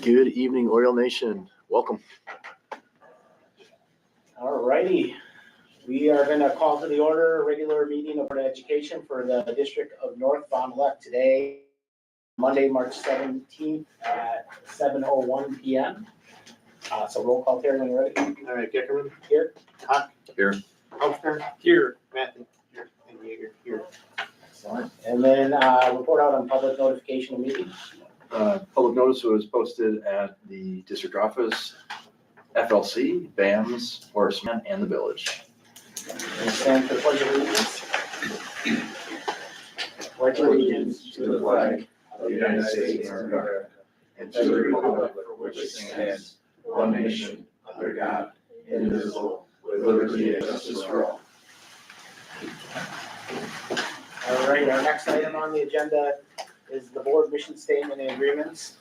Good evening, Oriole Nation. Welcome. All righty. We are going to call to the order a regular meeting of Board of Education for the District of North Fond du Lac today, Monday, March 17th at 7:01 p.m. So roll call, Terry, when you're ready. All right, Geckerman. Here. Huck. Here. Humphrey. Here. Matthew. Here. And Yeager. Here. Excellent. And then report out on public notification of meeting. Public notice was posted at the district office, FLC, BAMS, Horseman, and the village. And stand for the pledge of allegiance. Pledge allegiance to the flag of the United States of America and to the republic for which it stands, one nation, under God, indivisible, with liberty and justice for all. All right, our next item on the agenda is the board mission statement and agreements.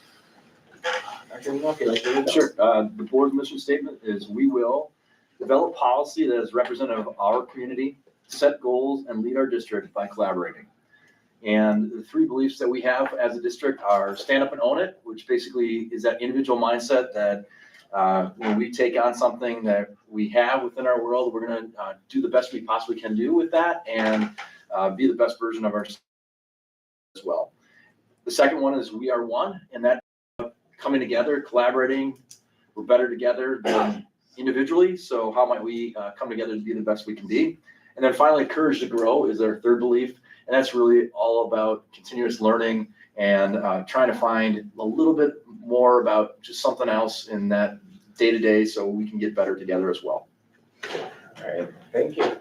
Dr. Nino, if you'd like to read those. Sure. The board's mission statement is we will develop policy that is representative of our community, set goals, and lead our district by collaborating. And the three beliefs that we have as a district are stand up and own it, which basically is that individual mindset that when we take on something that we have within our world, we're going to do the best we possibly can do with that and be the best version of ourselves as well. The second one is we are one, and that coming together, collaborating, we're better together than individually. So how might we come together to be the best we can be? And then finally, courage to grow is our third belief. And that's really all about continuous learning and trying to find a little bit more about just something else in that day-to-day so we can get better together as well. All right, thank you.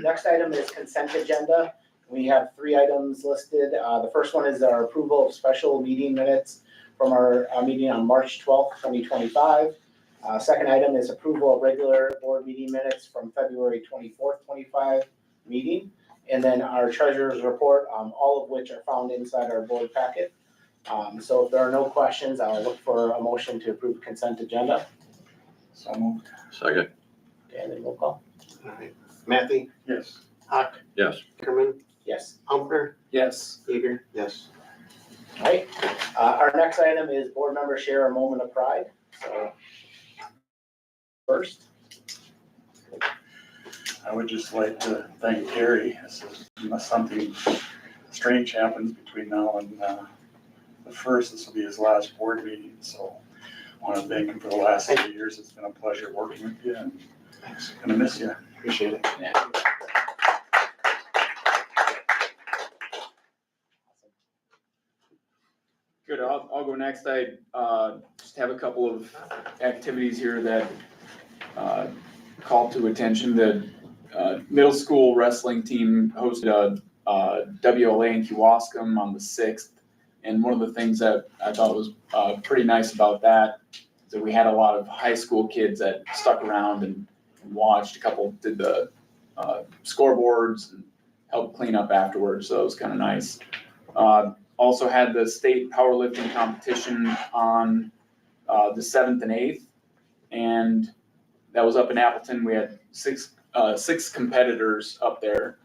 Next item is consent agenda. We have three items listed. The first one is our approval of special meeting minutes from our meeting on March 12th, 2025. Second item is approval of regular board meeting minutes from February 24th, 25 meeting. And then our treasurer's report, all of which are found inside our board packet. So if there are no questions, I'll look for a motion to approve consent agenda. So moved. Second. Okay, and then roll call. All right. Matthew. Yes. Huck. Yes. Geckerman. Yes. Humphrey. Yes. Yeager. Yes. All right. Our next item is board member share a moment of pride. So first. I would just like to thank Terry. Unless something strange happens between now and the first, this will be his last board meeting. So I want to thank him for the last 3 years. It's been a pleasure working with you, and I'm gonna miss you. Appreciate it. Yeah. Good, I'll go next. I just have a couple of activities here that call to attention. The middle school wrestling team hosted a WLA in Kewaskum on the 6th. And one of the things that I thought was pretty nice about that is that we had a lot of high school kids that stuck around and watched. A couple did the scoreboards and helped clean up afterwards, so it was kind of nice. Also had the state powerlifting competition on the 7th and 8th, and that was up in Appleton. We had six competitors up there,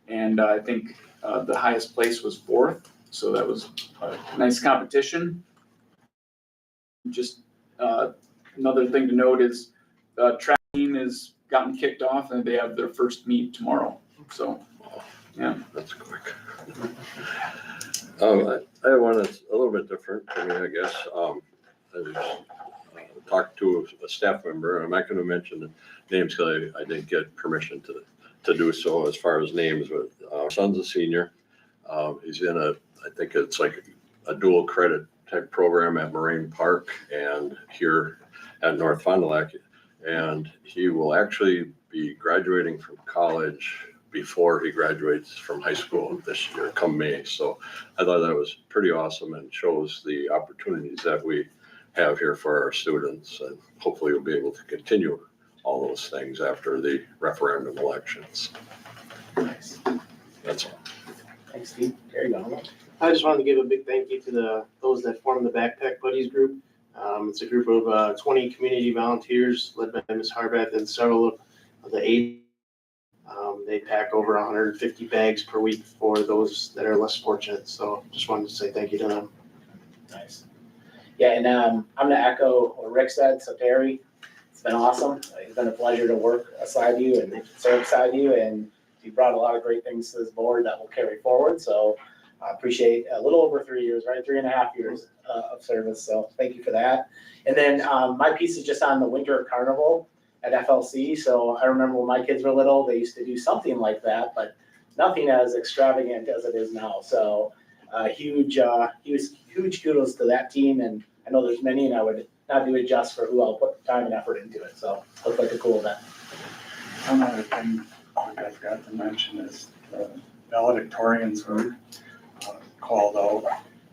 and I think the highest place was 4th, so that was a nice competition. Just another thing to note is track team has gotten kicked off, and they have their first meet tomorrow. So, yeah. That's quick. I have one that's a little bit different for me, I guess. I talked to a staff member, and I'm not going to mention the names because I didn't get permission to do so as far as names, but our son's a senior. He's in I think it's like a dual credit type program at Moraine Park and here at North Fond du Lac. And he will actually be graduating from college before he graduates from high school this year, come May. So I thought that was pretty awesome and shows the opportunities that we have here for our students. And hopefully we'll be able to continue all those things after the referendum elections. Nice. That's all. Thanks, Steve. Terry, go on. I just wanted to give a big thank you to those that formed the Backpack Buddies group. It's a group of 20 community volunteers led by Ms. Harbath and several of the aides. They pack over 150 bags per week for those that are less fortunate. So just wanted to say thank you to them. Nice. Yeah, and I'm gonna echo what Rick said, so Terry, it's been awesome. It's been a pleasure to work aside you and serve beside you, and you brought a lot of great things to this board that will carry forward, so I appreciate a little over 3 years, right, 3.5 years of service, so thank you for that. And then my piece is just on the winter carnival at FLC, so I remember when my kids were little, they used to do something like that, but nothing as extravagant as it is now, so huge kudos to that team, and I know there's many, and I would not do it just for who I'll put time and effort into it, so looks like a cool event. One other thing I forgot to mention is the valedictorians were called out.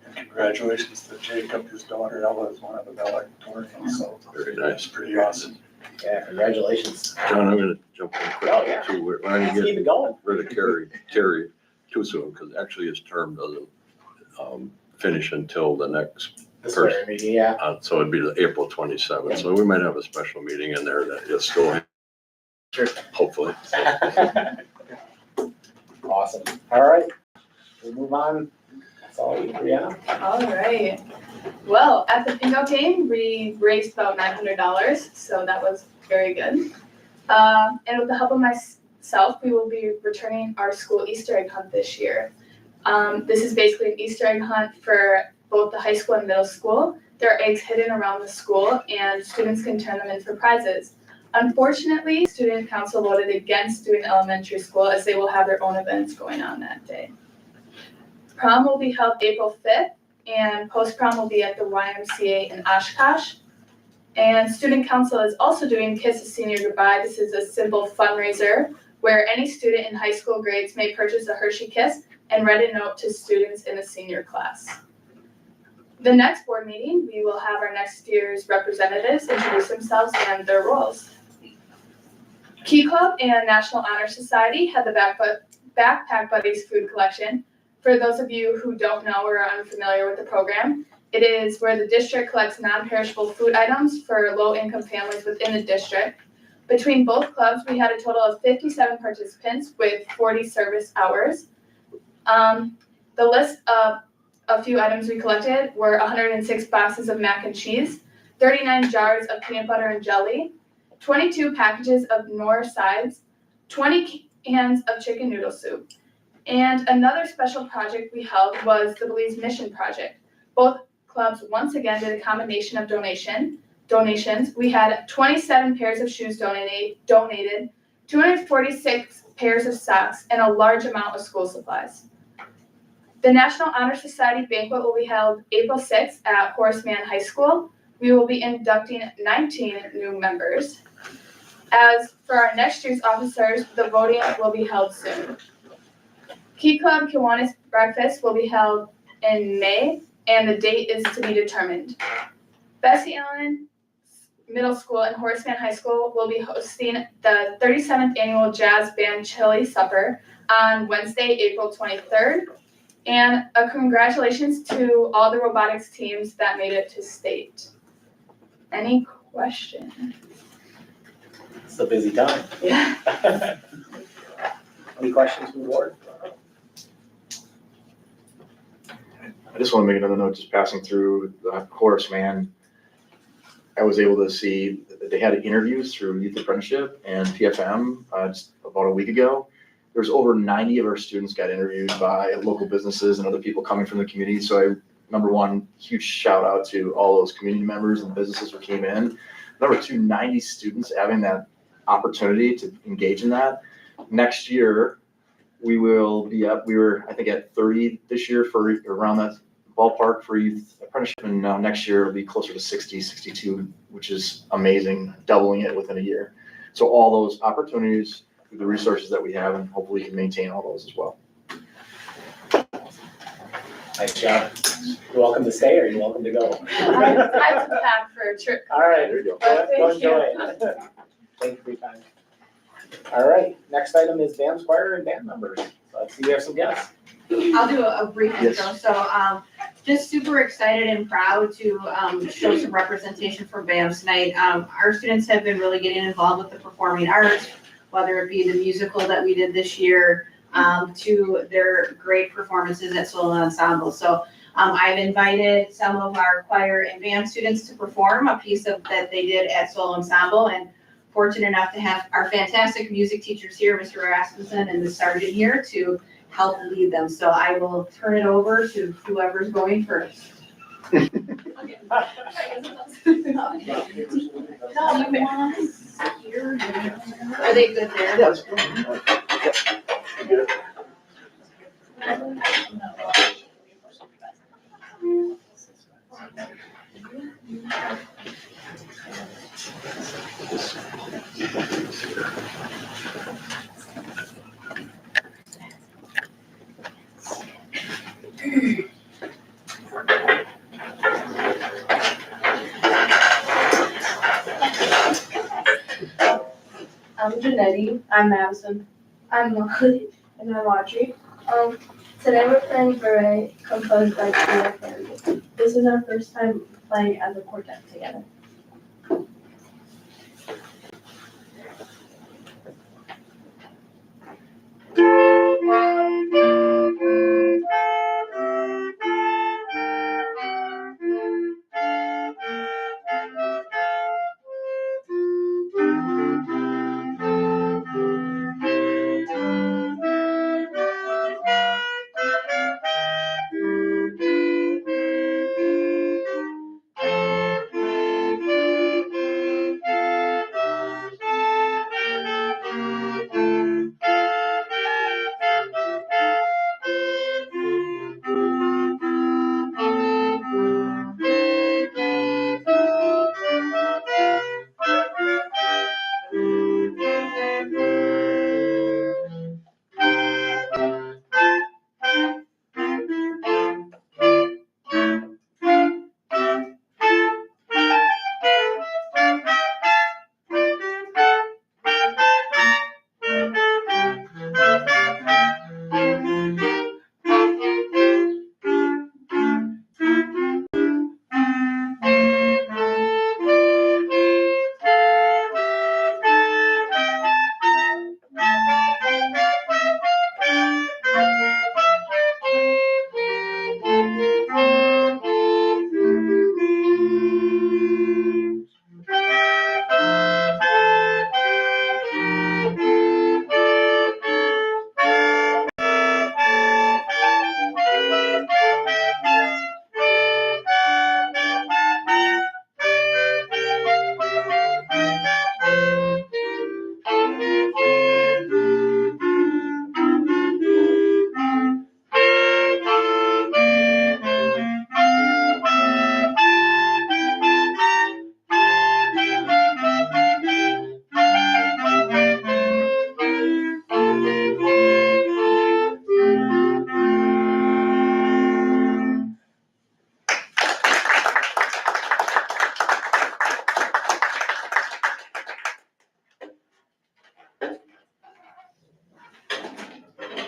And congratulations to Jacob, his daughter Ella is one of the valedictorians, so Very nice. it's pretty awesome. Yeah, congratulations. John, I'm gonna jump in quick Oh, yeah. too. We're Let's gonna keep get it going. rid of Terry too soon, because actually his term doesn't finish until the next, This very meeting, yeah. so it'd be the April 27th. So we might have a special meeting in there that is still, Sure. hopefully. Awesome. All right, we'll move on. That's all we agree on. All right. Well, at the bingo game, we raised about $900, so that was very good. And with the help of myself, we will be returning our school Easter egg hunt this year. This is basically an Easter egg hunt for both the high school and middle school. There are eggs hidden around the school, and students can turn them in for prizes. Unfortunately, student council voted against doing elementary school as they will have their own events going on that day. Prom will be held April 5th, and post-prom will be at the YMCA in Oshkosh. And student council is also doing Kiss a Senior Goodbye. This is a simple fundraiser where any student in high school grades may purchase a Hershey Kiss and write a note to students in a senior class. The next board meeting, we will have our next year's representatives introduce themselves and their roles. Key Club and National Honor Society had the Backpack Buddies food collection. For those of you who don't know or are unfamiliar with the program, it is where the district collects non-perishable food items for low-income families within the district. Between both clubs, we had a total of 57 participants with 40 service hours. The list of a few items we collected were 106 boxes of mac and cheese, 39 jars of peanut butter and jelly, 22 packages of Knorr sides, 20 cans of chicken noodle soup. And another special project we held was the Belize Mission Project. Both clubs once again did a combination of donations. We had 27 pairs of shoes donated, 246 pairs of socks, and a large amount of school supplies. The National Honor Society banquet will be held April 6th at Horace Mann High School. We will be inducting 19 new members. As for our next year's officers, the voting will be held soon. Key Club Kiwanis Breakfast will be held in May, and the date is to be determined. Bessie Allen Middle School and Horace Mann High School will be hosting the 37th Annual Jazz Band Chili Supper on Wednesday, April 23rd. And a congratulations to all the robotics teams that made it to state. Any questions? It's a busy time. Yeah. Any questions from the board? I just want to make another note, just passing through the Horace Mann. I was able to see that they had interviews through Youth Apprenticeship and PFM just about a week ago. There's over 90 of our students got interviewed by local businesses and other people coming from the community. So number one, huge shout out to all those community members and businesses who came in. Number two, 90 students having that opportunity to engage in that. Next year, we will be up, we were, I think, at 30 this year for around that ballpark for Youth Apprenticeship. And next year it'll be closer to 60, 62, which is amazing, doubling it within a year. So all those opportunities, the resources that we have, and hopefully we can maintain all those as well. Nice job. You're welcome to stay or you're welcome to go. I have to pack for a trip. All right, There you go. go enjoy it. Thank you for your time. All right, next item is band choir and band members. So let's see, we have some guests. I'll do a brief Yes. intro. So, just super excited and proud to show some representation for BAMS tonight. Our students have been really getting involved with the performing arts, whether it be the musical that we did this year, to their great performances at solo ensemble. So I've invited some of our choir and band students to perform a piece that they did at Solo Ensemble, and fortunate enough to have our fantastic music teachers here, Mr. Rasmussen and the sergeant here, to help lead them. So I will turn it over to whoever's going first. Okay. Are they good there? I'm Janetti. I'm Madison. I'm Molly. And I'm Audrey. Today we're playing Beret, composed by Julia Family. This is our first time playing as a quartet together.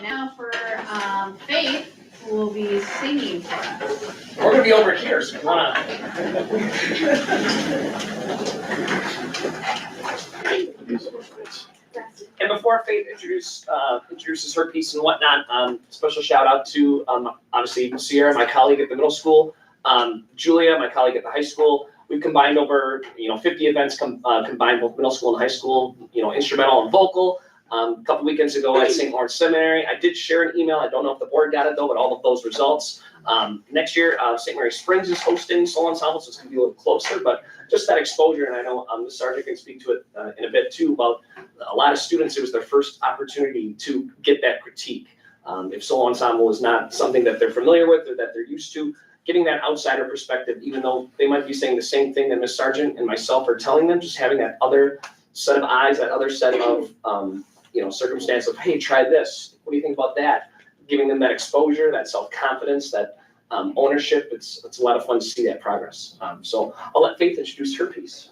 Now for Faith, who will be singing for us. We're gonna be over here, so come on. And before Faith introduces her piece and whatnot, special shout out to obviously Sierra, my colleague at the middle school, Julia, my colleague at the high school. We've combined over 50 events combined both middle school and high school, instrumental and vocal. A couple weekends ago at St. Lawrence Seminary, I did share an email. I don't know if the board got it though, but all of those results. Next year, St. Mary Springs is hosting solo ensemble, so it's gonna be a little closer, but just that exposure, and I know the sergeant can speak to it in a bit too, about a lot of students, it was their first opportunity to get that critique. If solo ensemble is not something that they're familiar with or that they're used to, getting that outsider perspective, even though they might be saying the same thing that Ms. Sargent and myself are telling them, just having that other set of eyes, that other set of circumstance of, hey, try this. What do you think about that? Giving them that exposure, that self-confidence, that ownership. It's a lot of fun to see that progress. So I'll let Faith introduce her piece.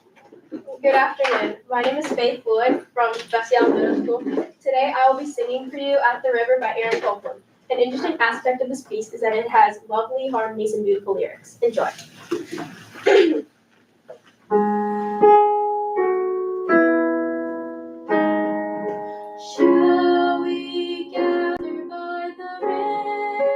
Good afternoon. My name is Faith Wood from Bessiel Middle School. Today I will be singing for you At the River by Aaron Copeland. An interesting aspect of this piece is that it has lovely harmonies and beautiful lyrics. Enjoy. Shall we gather by the river?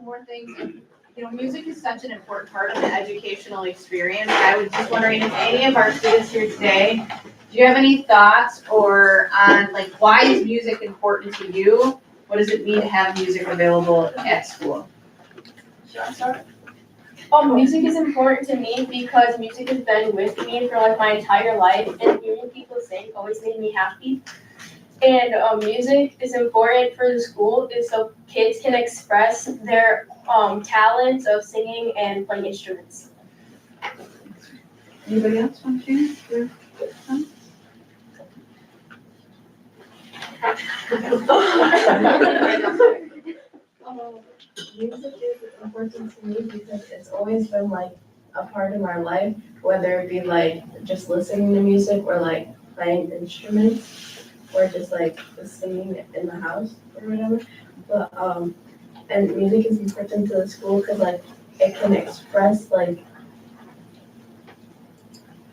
couple more things. You know, music is such an important part of the educational experience. I was just wondering if any of our students here today, do you have any thoughts or on like why is music important to you? What does it mean to have music available at school? Music is important to me because music has been with me for like my entire life, and hearing people sing always made me happy. And music is important for the school is so kids can express their talents of singing and playing instruments. Anybody else want to share? Music is important to me because it's always been like a part of my life, whether it be like just listening to music or like playing instruments or just like singing in the house or whatever. But and music is important to the school because like it can express like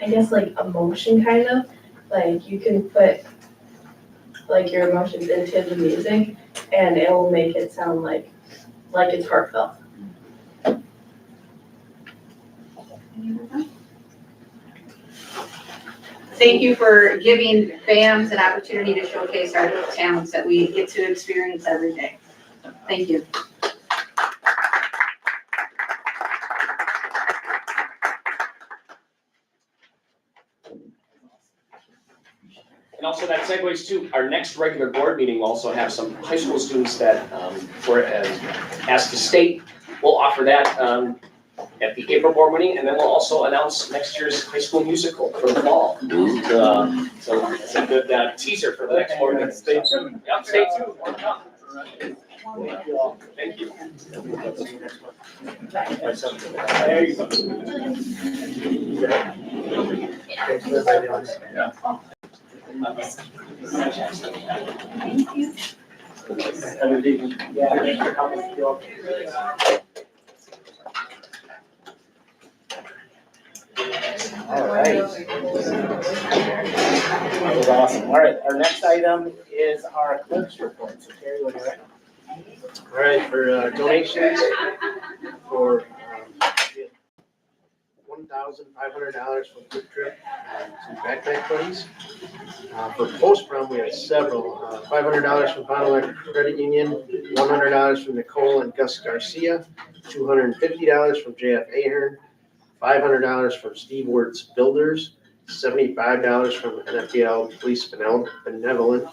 I guess like emotion kind of. Like you can put like your emotions into the music and it will make it sound like it's heartfelt. Thank you for giving fans an opportunity to showcase our talents that we get to experience every day. Thank you. And also that segues to our next regular board meeting. We'll also have some high school students that were asked to state. We'll offer that at the April board meeting, and then we'll also announce next year's high school musical for the fall. So it's a good teaser for the next board meeting. Stay tuned. Yep, stay tuned. More to come. Thank you. There you go. Thank you. All right. That was awesome. All right, our next item is our clerk's report. So Carrie, what do you write? All right, for donations for $1,500 for Quick Trip to backpack buddies. For post-prom, we have several. $500 from Bonneland Credit Union, $100 from Nicole and Gus Garcia, $250 from JF Ahern, $500 from Steve Wertz Builders, $75 from NFDL Police Benevolent,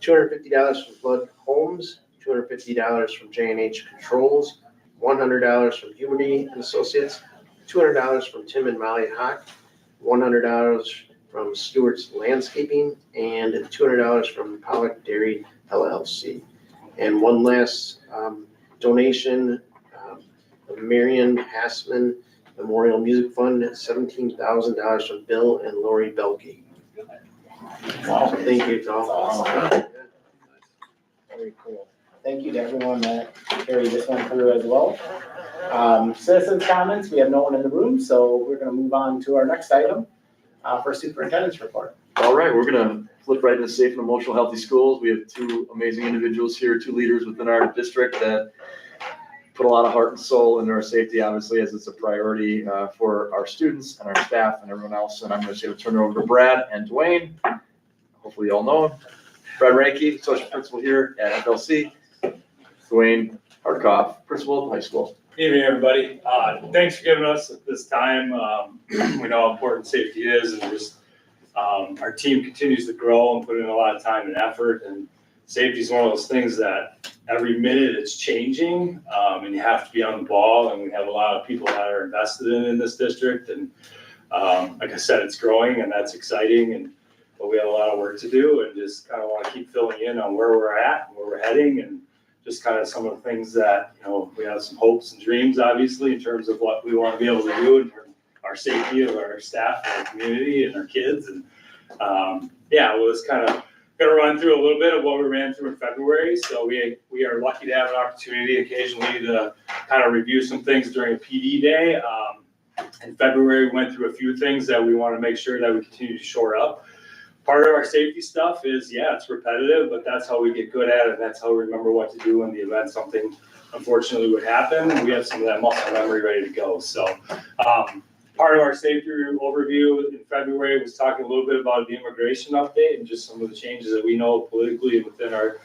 $250 from Flood Homes, $250 from J&H Controls, $100 from Huberty and Associates, $200 from Tim and Molly Hawk, $100 from Stewart's Landscaping, and $200 from Pollock Dairy LLC. And one last donation of Marion Hassman Memorial Music Fund, $17,000 from Bill and Lori Belke. Wow. Thank you to all. Very cool. Thank you to everyone that carried this one through as well. Citizens' comments, we have no one in the room, so we're gonna move on to our next item for superintendent's report. All right, we're gonna flip right into safe and emotional healthy schools. We have two amazing individuals here, two leaders within our district that put a lot of heart and soul into our safety, obviously, as it's a priority for our students and our staff and everyone else. And I'm just gonna turn it over to Brad and Dwayne. Hopefully you all know him. Brad Ranke, social principal here at FLC. Dwayne Hardkoff, principal at high school. Evening, everybody. Thanks for giving us this time. We know how important safety is, and just our team continues to grow and put in a lot of time and effort. And safety is one of those things that every minute it's changing, and you have to be on the ball. And we have a lot of people that are invested in this district. And like I said, it's growing, and that's exciting. But we have a lot of work to do, and just kind of want to keep filling in on where we're at, and where we're heading, and just kind of some of the things that, we have some hopes and dreams, obviously, in terms of what we want to be able to do in terms of our safety of our staff, our community, and our kids. And we'll just kind of going to run through a little bit of what we ran through in February. So we are lucky to have an opportunity occasionally to kind of review some things during a PD day. In February, we went through a few things that we want to make sure that we continue to shore up. Part of our safety stuff is, it's repetitive, but that's how we get good at it. That's how we remember what to do in the event something unfortunately would happen, we have some of that muscle memory ready to go. So part of our safety overview in February was talking a little bit about the immigration update and just some of the changes that we know politically within our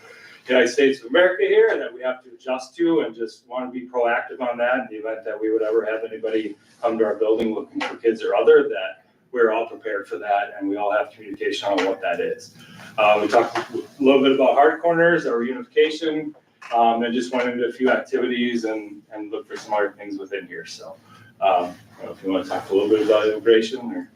United States of America here that we have to adjust to, and just want to be proactive on that in the event that we would ever have anybody come to our building looking for kids or other, that we're all prepared for that and we all have communication on what that is. We talked a little bit about hard corners, our reunification, and just went into a few activities and looked for some other things within here. So I don't know if you want to talk a little bit about immigration or.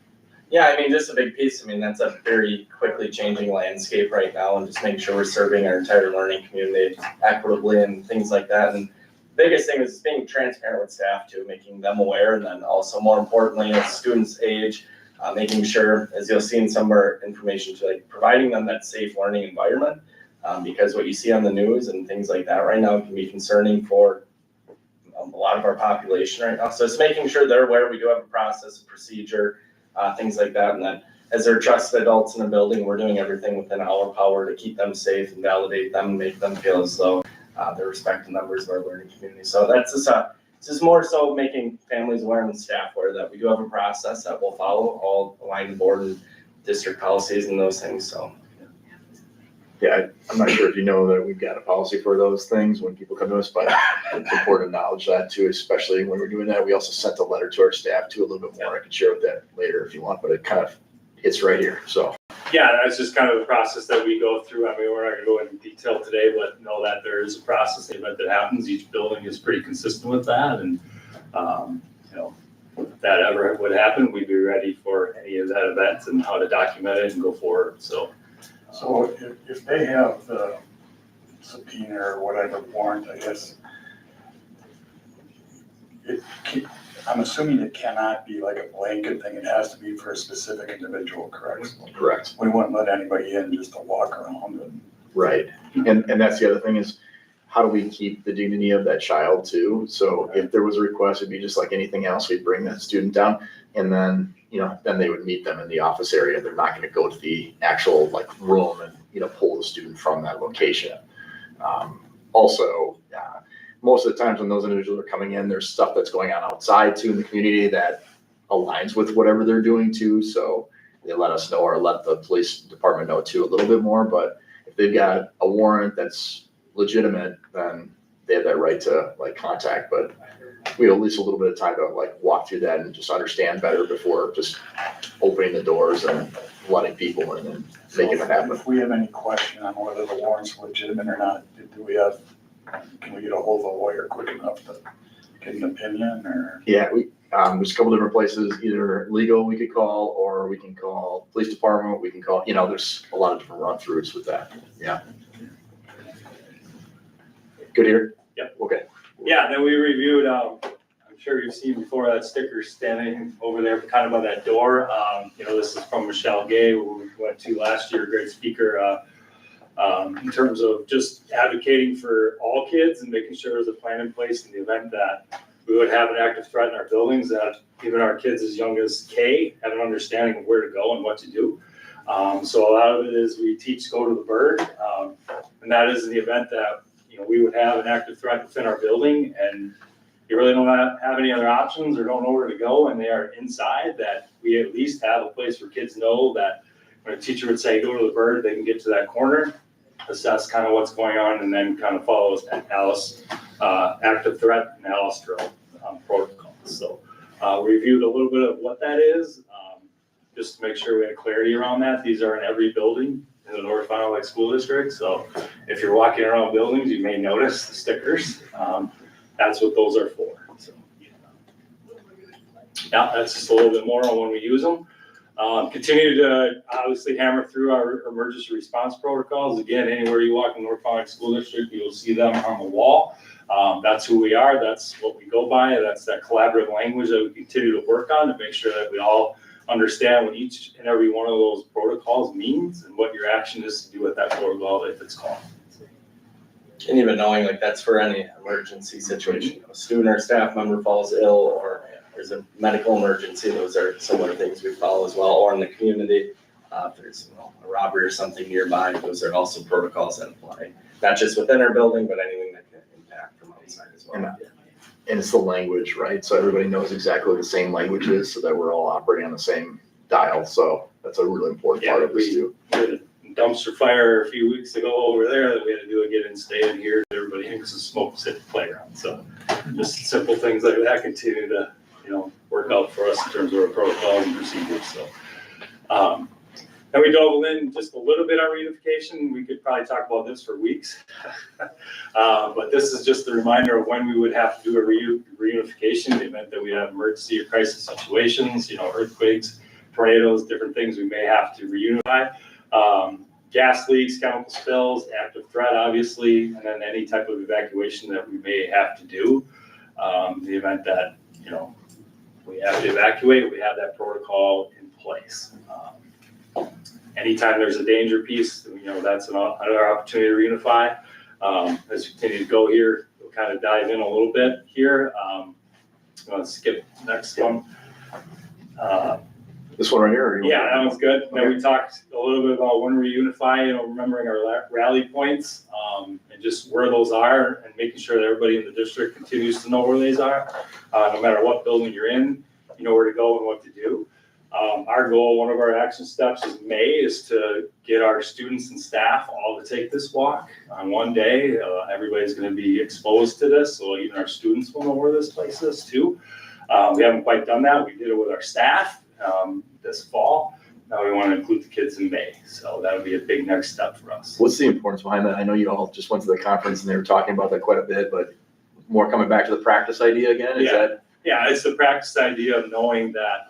Yeah, I mean, just a big piece. I mean, that's a very quickly changing landscape right now, and just making sure we're serving our entire learning community equitably and things like that. And the biggest thing is being transparent with staff too, making them aware, and then also more importantly, as students age, making sure, as you'll see in some of our information, to like providing them that safe learning environment, because what you see on the news and things like that right now can be concerning for a lot of our population right now. So it's making sure they're aware we do have a process, a procedure, things like that, and that as they're trusted adults in a building, we're doing everything within our power to keep them safe and validate them and make them feel as though they're respected members of our learning community. So that's just more so making families aware and staff aware that we do have a process that will follow, all aligned board and district policies and those things. So Yeah, I'm not sure if you know that we've got a policy for those things when people come to us, but it's important to acknowledge that too, especially when we're doing that. We also sent a letter to our staff too, a little bit more. I can share with that later if you want, but it kind of hits right here, so. Yeah, that's just kind of the process that we go through. I mean, we're not gonna go into detail today, but know that there is a process, the event that happens. Each building is pretty consistent with that, and you know, if that ever would happen, we'd be ready for any of that event and how to document it and go forward, so. So if they have the subpoena or whatever warrant, I guess, I'm assuming it cannot be like a blanket thing. It has to be for a specific individual, correct? Correct. We wouldn't let anybody in just to walk around and. Right, and that's the other thing is, how do we keep the dignity of that child too? So if there was a request, it'd be just like anything else, we'd bring that student down, and then, then they would meet them in the office area. They're not gonna go to the actual like room and, pull the student from that location. Also, most of the times when those individuals are coming in, there's stuff that's going on outside too in the community that aligns with whatever they're doing too. So they let us know, or let the police department know too a little bit more. But if they've got a warrant that's legitimate, then they have that right to like contact. But we have at least a little bit of time to like walk through that and just understand better before just opening the doors and letting people in and making it happen. If we have any question on whether the warrant's legitimate or not, can we get a hold of a lawyer quick enough to get an opinion or? Yeah, there's a couple different places, either legal we could call, or we can call police department, we can call, there's a lot of different run throughs with that. Yeah. Good here? Yep. Okay. Yeah, then we reviewed, I'm sure you've seen before that sticker standing over there kind of by that door. This is from Michelle Gay, who we went to last year, great speaker, in terms of just advocating for all kids and making sure there's a plan in place in the event that we would have an active threat in our buildings, that even our kids as young as K have an understanding of where to go and what to do. So a lot of it is we teach go to the bird, and that is in the event that we would have an active threat within our building and you really don't have any other options or don't know where to go and they are inside, that we at least have a place where kids know that when a teacher would say, go to the bird, they can get to that corner, assess kind of what's going on, and then kind of follow Alice, active threat and Alice drill protocols. So we reviewed a little bit of what that is, just to make sure we had clarity around that. These are in every building in the North Fond du Lac School District. So if you're walking around buildings, you may notice the stickers. That's what those are for. So, yeah, that's just a little bit more on when we use them. Continue to obviously hammer through our emergency response protocols. Again, anywhere you walk in North Fond du Lac School District, you'll see them on the wall. That's who we are. That's what we go by. That's that collaborative language that we continue to work on to make sure that we all understand what each and every one of those protocols means and what your action is to do with that protocol if it's called. And even knowing like that's for any emergency situation, a student or staff member falls ill or there's a medical emergency, those are similar things we follow as well. Or in the community, if there's a robbery or something nearby, those are also protocols that apply, not just within our building, but anything that can impact from outside. side as well. And it's the language, right? So everybody knows exactly what the same language is so that we're all operating on the same dial. So that's a really important part of this too. We had a dumpster fire a few weeks ago over there that we had to do again and stay in here. Everybody thinks the smoke was hit the playground. So just simple things like that continue to, work out for us in terms of our protocols and procedures. So, and we dove in just a little bit on reunification. We could probably talk about this for weeks. But this is just a reminder of when we would have to do a reunification in the event that we have emergency or crisis situations, earthquakes, tornadoes, different things we may have to reunify. Gas leaks, chemical spills, active threat, obviously, and then any type of evacuation that we may have to do. In the event that, we have to evacuate, we have that protocol in place. Anytime there's a danger piece, that's another opportunity to reunify. As we continue to go here, we'll kind of dive in a little bit here. Let's skip the next one. This one right here? Yeah, that one's good. Then we talked a little bit about when we reunify, remembering our rally points, and just where those are, and making sure that everybody in the district continues to know where these are. No matter what building you're in, you know where to go and what to do. Our goal, one of our action steps in May, is to get our students and staff all to take this walk on one day. Everybody's going to be exposed to this, so even our students will know where this place is too. We haven't quite done that. We did it with our staff this fall. Now we want to include the kids in May, so that would be a big next step for us. What's the importance behind that? I know you all just went to the conference and they were talking about that quite a bit, but more coming back to the practice idea again? Yeah, it's the practice idea of knowing that,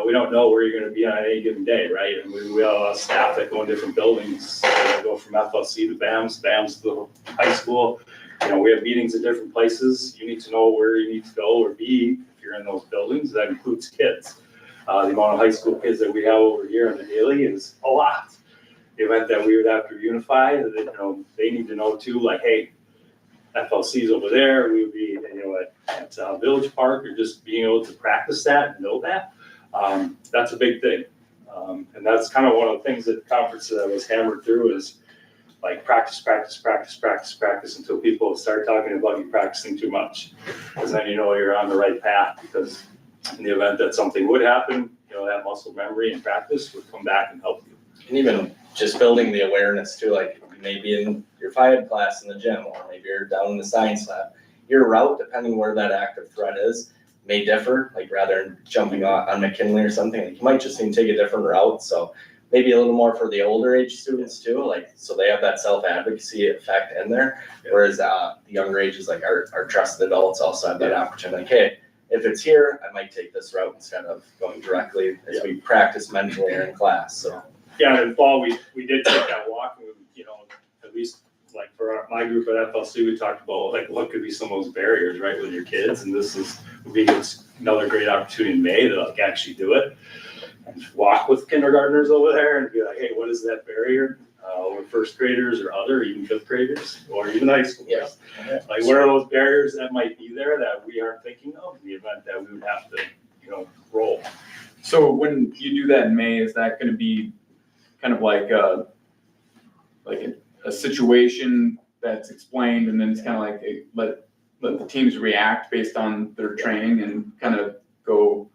we don't know where you're going to be on any given day, right? And we have a lot of staff that go in different buildings. They go from FLC to BAMS to the high school. We have meetings at different places. You need to know where you need to go or be if you're in those buildings. That includes kids. The amount of high school kids that we have over here on the daily is a lot. The event that we would have to unify, they need to know too, like, hey, FLC's over there. We would be, at Village Park, or just being able to practice that and know that. That's a big thing. And that's kind of one of the things that the conference that was hammered through is like practice until people start talking about you practicing too much. Because then you're on the right path, because in the event that something would happen, that muscle memory and practice would come back and help you. And even just building the awareness too, like maybe in your FIAD class in the gym, or maybe you're down in the science lab, your route, depending where that active threat is, may differ. Like rather than jumping on McKinley or something, like you might just need to take a different route. So maybe a little more for the older age students too, like, so they have that self-advocacy effect in there. Whereas the younger ages, like our trusted adults also have that opportunity. Like, hey, if it's here, I might take this route instead of going directly as we practice mentally or in class. So yeah, in the fall we did take that walk, and at least like for my group at FLC, we talked about like what could be some of those barriers, right, with your kids, and this would be another great opportunity in May to like actually do it and walk with kindergartners over there and be like, hey, what is that barrier? With first graders or other, even fifth graders, or even high schoolers. Yeah. Like, what are those barriers that might be there that we aren't thinking of in the event that we would have to, roll? So when you do that in May, is that going to be kind of like a situation that's explained, and then it's kind of like let the teams react based on their training and kind of go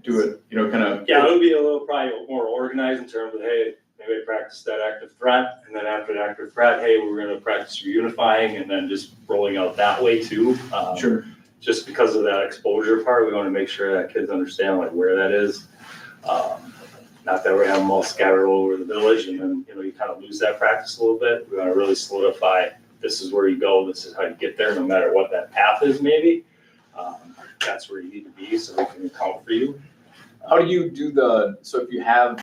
do it, kind of. Yeah, it'll be a little probably more organized in terms of, hey, maybe practice that active threat, and then after the active threat, hey, we're going to practice reunifying, and then just rolling out that way too. Sure. Just because of that exposure part, we want to make sure that kids understand like where that is. Not that we have them all scattered all over the village, and then you kind of lose that practice a little bit. We want to really solidify, this is where you go, this is how you get there, no matter what that path is maybe. That's where you need to be so we can account for you. How do you do so if you have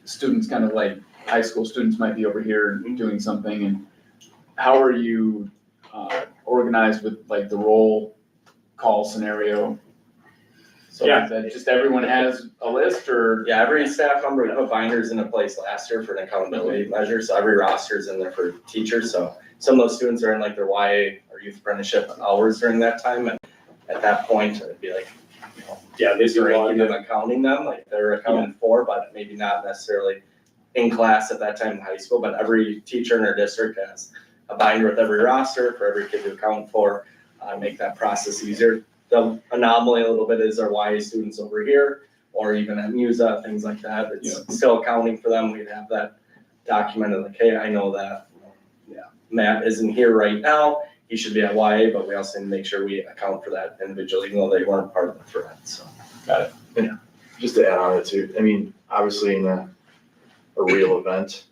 students, kind of like high school students might be over here doing something, and how are you organized with like the roll call scenario? So is that just everyone has a list, or? Yeah, every staff member, we put binders into place last year for an accountability measure. So every roster is in there for teachers. So some of those students are in like their YA or youth apprenticeship hours during that time. And at that point, it'd be like, this is ranking them, accounting them, like they're accounted for, but maybe not necessarily in class at that time in high school. But every teacher in our district has a binder with every roster for every kid to account for, make that process easier. The anomaly a little bit is our YA students over here, or even at MUSA, things like that. It's still accounting for them. We'd have that documented, like, hey, I know that Matt isn't here right now. He should be at YA, but we also need to make sure we account for that individual, even though they weren't part of the thread, so. Got it. And just to add on it too, I mean, obviously in a real event,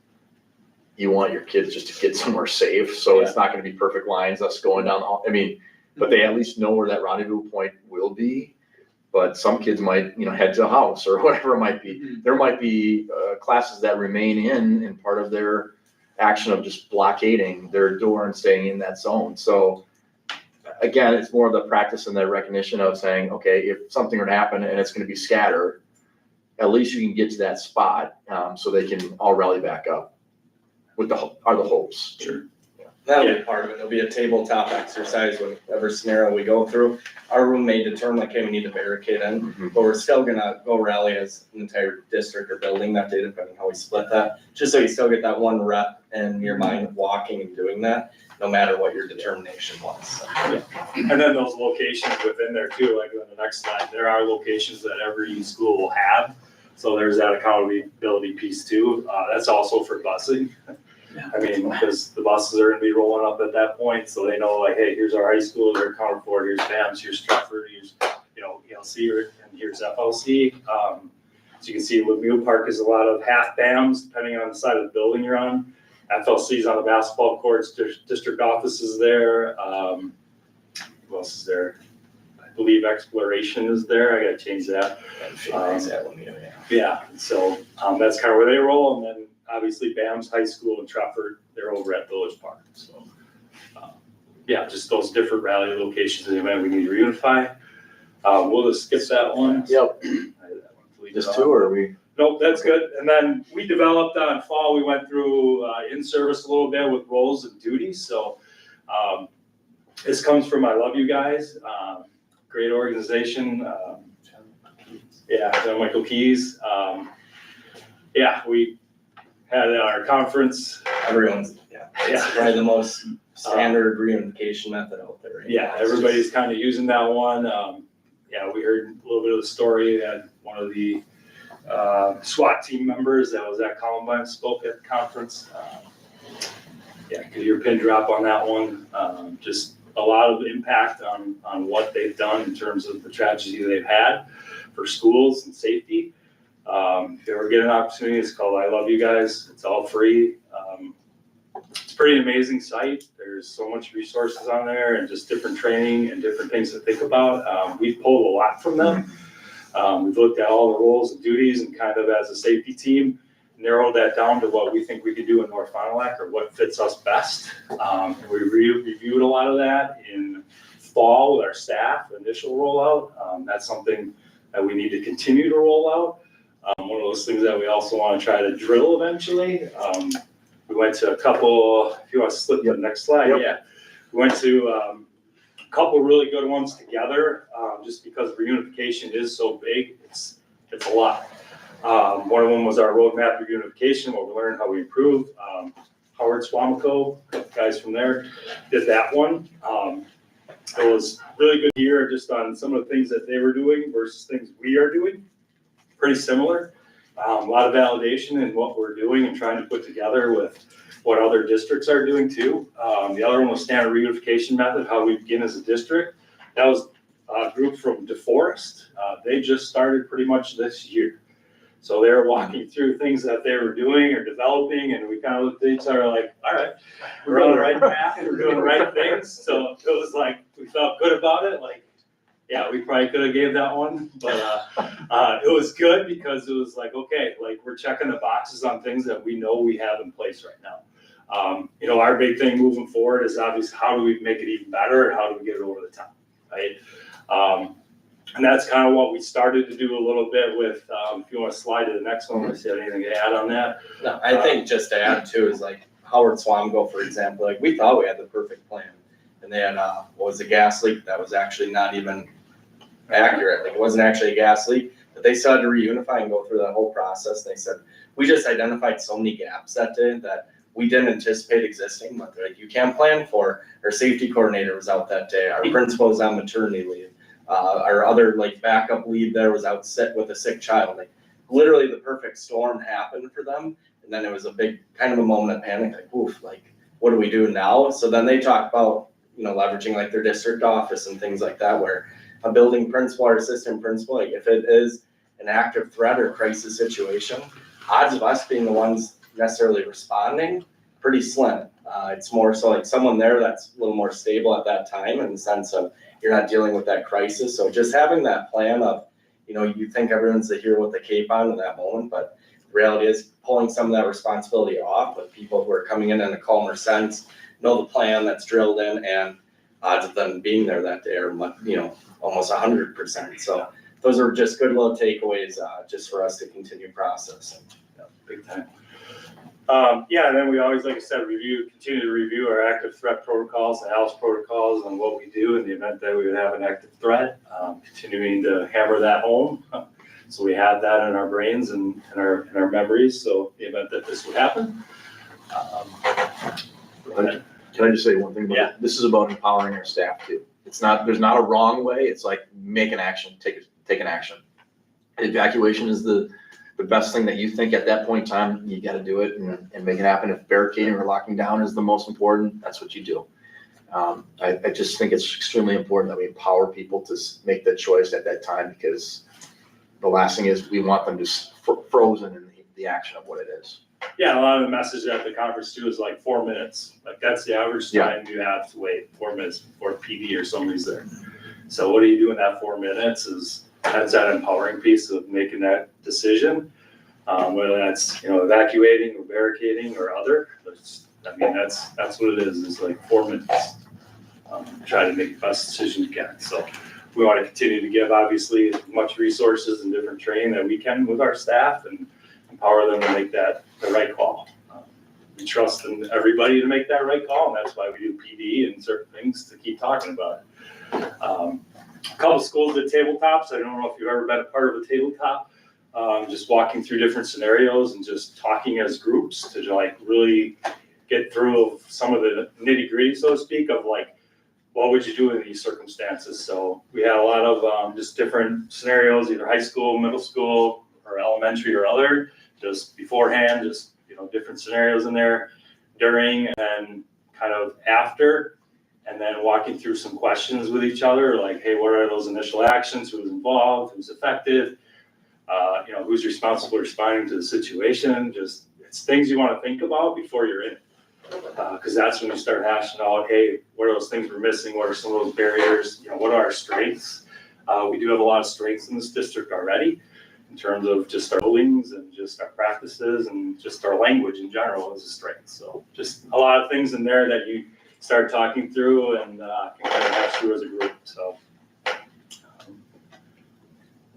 you want your kids just to get somewhere safe, so it's not gonna be perfect lines, us going down the hall, I mean, but they at least know where that rendezvous point will be. But some kids might, head to a house or whatever it might be. There might be classes that remain in part of their action of just blockading their door and staying in that zone. So again, it's more of the practice and the recognition of saying, okay, if something were to happen and it's gonna be scattered, at least you can get to that spot so they can all rally back up with the hopes. Sure. That'll be part of it. It'll be a tabletop exercise, whatever scenario we go through. Our room may determine, like, hey, we need to barricade in, but we're still gonna go rally as an entire district or building that day, depending how we split that. Just so you still get that one rep in your mind of walking and doing that, no matter what your determination was. So. And then those locations within there too, like on the next slide, there are locations that every school will have. So there's that accountability piece too. That's also for busing. I mean, because the buses are gonna be rolling up at that point, so they know, like, hey, here's our high school, they're accounted for, here's BAMS, here's Stratford, here's, ELC, and here's FLC. So you can see Lemieux Park is a lot of half BAMS, depending on the side of the building you're on. FLC's on the basketball courts, district office is there. Who else is there? I believe Exploration is there, I gotta change that. Yeah, so that's kind of where they roll, and then obviously BAMS High School and Trafford, they're over at Village Park, so. Just those different rally locations in the event we need to reunify. We'll just skip that one. Yep. Just two, or we? Nope, that's good. And then we developed on fall, we went through in service a little bit with roles and duties, so this comes from I Love You Guys, great organization. John Michael Keys. We had our conference. Everyone's, it's probably the most standard reunification method out there. Right? Everybody's kind of using that one. We heard a little bit of the story. Had one of the SWAT team members that was at Columbine spoke at the conference. Could hear a pin drop on that one. Just a lot of impact on what they've done in terms of the tragedy they've had for schools and safety. If you ever get an opportunity, it's called I Love You Guys. It's all free. It's a pretty amazing site. There's so much resources on there and just different training and different things to think about. We've pulled a lot from them. We've looked at all the roles and duties and kind of as a safety team, narrowed that down to what we think we could do in North Fond du Lac or what fits us best. We reviewed a lot of that in fall with our staff, initial rollout. That's something that we need to continue to roll out. One of those things that we also want to try to drill eventually. We went to a couple, if you want to slip to the next slide. We went to a couple really good ones together, just because reunification is so big, it's a lot. One of them was our roadmap reunification, where we learned how we improve. Howard Swamico, guys from there, did that one. It was really good year just on some of the things that they were doing versus things we are doing. Pretty similar. A lot of validation in what we're doing and trying to put together with what other districts are doing too. The other one was standard reunification method, how we begin as a district. That was a group from DeForest. They just started pretty much this year. So they were walking through things that they were doing or developing, and we kind of looked at each other like, all right, we're on the right path, we're doing the right things. So it was like, we felt good about it. Like, we probably could have gave that one, but it was good because it was like, okay, like we're checking the boxes on things that we know we have in place right now. Our big thing moving forward is obviously how do we make it even better and how do we get it over the top, right? And that's kind of what we started to do a little bit with, if you want to slide to the next one, if you have anything to add on that. No, I think just to add too is like Howard Swamico, for example, like we thought we had the perfect plan. And then what was a gas leak that was actually not even accurate. Like it wasn't actually a gas leak, but they still had to reunify and go through that whole process. They said, we just identified so many gaps that day that we didn't anticipate existing, but they're like, you can't plan for. Our safety coordinator was out that day, our principal was on maternity leave. Our other like backup lead there was out sick with a sick child. Like literally the perfect storm happened for them. And then it was a big kind of a moment of panic, like, oof, like, what do we do now? So then they talk about, leveraging like their district office and things like that, where a building principal or assistant principal, like if it is an active threat or crisis situation, odds of us being the ones necessarily responding, pretty slim. It's more so like someone there that's a little more stable at that time in the sense of you're not dealing with that crisis. So just having that plan of, you think everyone's the hero with the cape on in that moment, but the reality is pulling some of that responsibility off with people who are coming in a calmer sense, know the plan that's drilled in, and odds of them being there that day are, almost 100%. So those are just good little takeaways, just for us to continue processing. Big time. And then we always, like I said, continue to review our active threat protocols, the house protocols, and what we do in the event that we would have an active threat, continuing to hammer that home. So we have that in our brains and in our memories. So the event that this would happen. Can I just say one thing? Yeah. This is about empowering our staff too. There's not a wrong way. It's like make an action, take an action. Evacuation is the best thing that you think at that point in time. You got to do it and make it happen. If barricading or locking down is the most important, that's what you do. I just think it's extremely important that we empower people to make the choice at that time, because the last thing is we want them just frozen in the action of what it is. Yeah, a lot of the message at the conference too is like 4 minutes. Like that's the average time you have to wait, 4 minutes before PD or somebody's there. So what do you do in that 4 minutes that's that empowering piece of making that decision. Whether that's, evacuating or barricading or other, that's what it is like 4 minutes. Try to make the best decision you can. So we want to continue to give obviously as much resources and different training that we can with our staff and empower them to make the right call. We trust in everybody to make that right call, and that's why we do PD and certain things to keep talking about it. A couple schools did tabletops. I don't know if you've ever been a part of a tabletop. Just walking through different scenarios and just talking as groups to like really get through some of the nitty gritty, so to speak, of like, what would you do in these circumstances? So we had a lot of just different scenarios, either high school, middle school, or elementary or other, just beforehand, just, different scenarios in there, during, and kind of after, and then walking through some questions with each other, like, hey, what are those initial actions? Who's involved? Who's affected? Who's responsible for responding to the situation? Just, it's things you want to think about before you're in it. Because that's when you start hashing out, hey, what are those things we're missing? What are some of those barriers? What are our strengths? We do have a lot of strengths in this district already in terms of just our buildings and just our practices and just our language in general is a strength. So just a lot of things in there that you start talking through and can kind of hash through as a group. So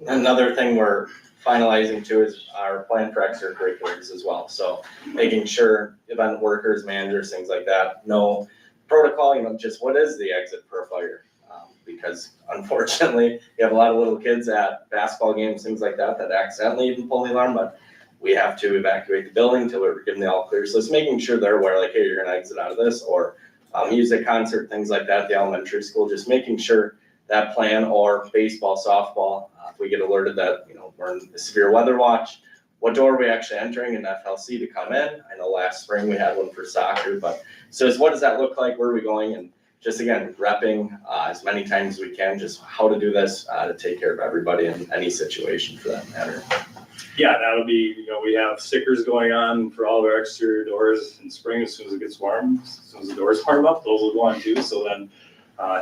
Another thing we're finalizing too is our plan for extracurriculars as well. So making sure event workers, managers, things like that know protocol, just what is the exit for a fire? Because unfortunately, you have a lot of little kids at basketball games, things like that accidentally even pull the alarm, but we have to evacuate the building until we're given the all clear. So it's making sure they're aware, like, hey, you're gonna exit out of this, or music concert, things like that at the elementary school, just making sure that plan, or baseball, softball, if we get alerted that, we're in a severe weather watch, what door are we actually entering in FLC to come in? I know last spring we had one for soccer, but so what does that look like? Where are we going? And just again, repping as many times as we can, just how to do this to take care of everybody in any situation for that matter. yeah, that'll be, we have stickers going on for all of our exterior doors in spring. As soon as it gets warm, as soon as the doors warm up, those will go on too. So then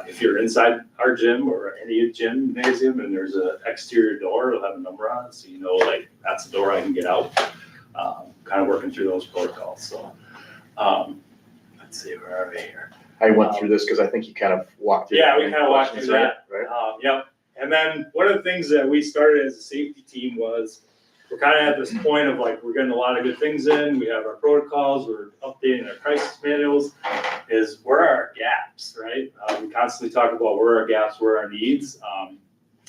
if you're inside our gym or any gymnasium and there's an exterior door, it'll have a number on it. So like that's the door I can get out. Kind of working through those protocols. So let's see, where are we here? I went through this because I think you kind of walked through. Yeah, we kind of walked through that. Right? Yep. And then one of the things that we started as a safety team was we're kind of at this point of like, we're getting a lot of good things in. We have our protocols, we're updating our crisis manuals, is where are our gaps, right? We constantly talk about where are our gaps, where are our needs.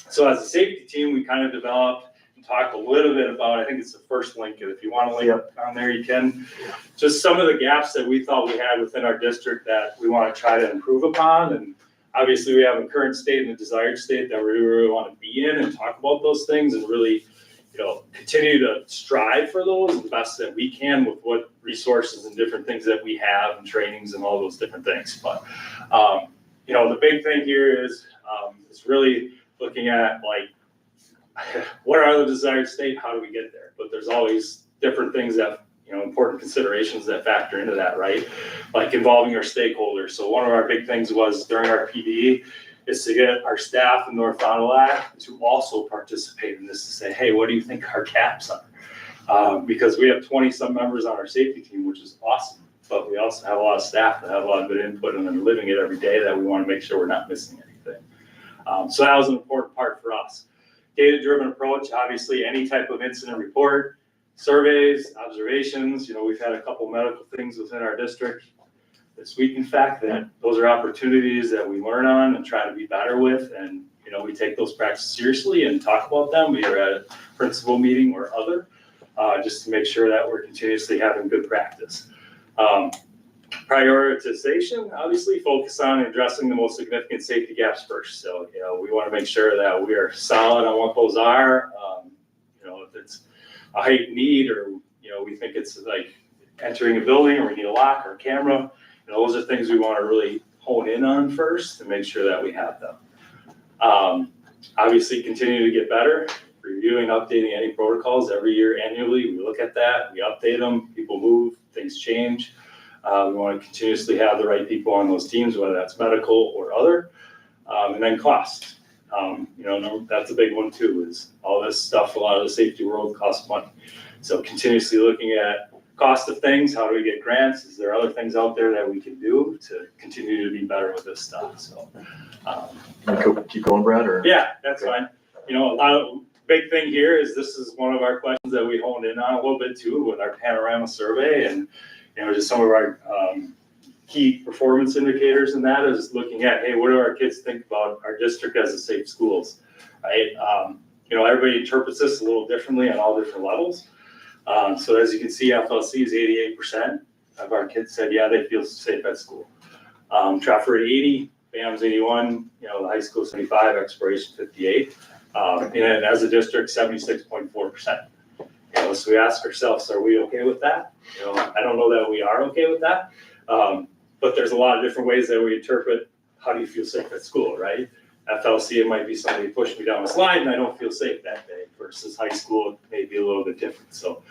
So as a safety team, we kind of developed talk a little bit about, I think it's the first link, and if you want to link on there, you can. Just some of the gaps that we thought we had within our district that we want to try to improve upon. And obviously we have a current state and a desired state that we really want to be in and talk about those things and really, continue to strive for those the best that we can with what resources and different things that we have and trainings and all those different things. But, the big thing here is really looking at like, what are the desired state? How do we get there? But there's always different things that, important considerations that factor into that, right? Like involving our stakeholders. So one of our big things was during our PD is to get our staff in North Fond du Lac to also participate in this, to say, hey, what do you think our gaps are? Because we have 20 some members on our safety team, which is awesome. But we also have a lot of staff that have a lot of good input and they're living it every day that we want to make sure we're not missing anything. So that was an important part for us. Data-driven approach, obviously any type of incident report, surveys, observations. We've had a couple medical things within our district this week, in fact, that those are opportunities that we learn on and try to be better with. And, we take those practices seriously and talk about them, either at a principal meeting or other, just to make sure that we're continuously having good practice. Prioritization, obviously focus on addressing the most significant safety gaps first. So, we want to make sure that we are solid on what those are. If it's a heightened need or, we think it's like entering a building or we need a lock or a camera, those are things we want to really hone in on first to make sure that we have them. Obviously continue to get better, reviewing, updating any protocols every year annually. We look at that, we update them, people move, things change. We want to continuously have the right people on those teams, whether that's medical or other. And then cost. That's a big one too, is all this stuff, a lot of the safety world costs money. So continuously looking at cost of things, how do we get grants? Is there other things out there that we can do to continue to be better with this stuff? So, keep going, Brad, or? Yeah, that's fine. A lot of big thing here is this is one of our questions that we honed in on a little bit too with our panorama survey and, just some of our key performance indicators in that is looking at, hey, what do our kids think about our district as a safe schools, right? Everybody interprets this a little differently on all different levels. So as you can see, FLC is 88% of our kids said, yeah, they feel safe at school. Trafford 80, BAM's 81, the high school 75, Exploration 58. And as a district, 76.4%. So we ask ourselves, are we okay with that? I don't know that we are okay with that. But there's a lot of different ways that we interpret how do you feel safe at school, right? FLC, it might be somebody pushed me down a slide and I don't feel safe that day versus high school, it may be a little bit different. So,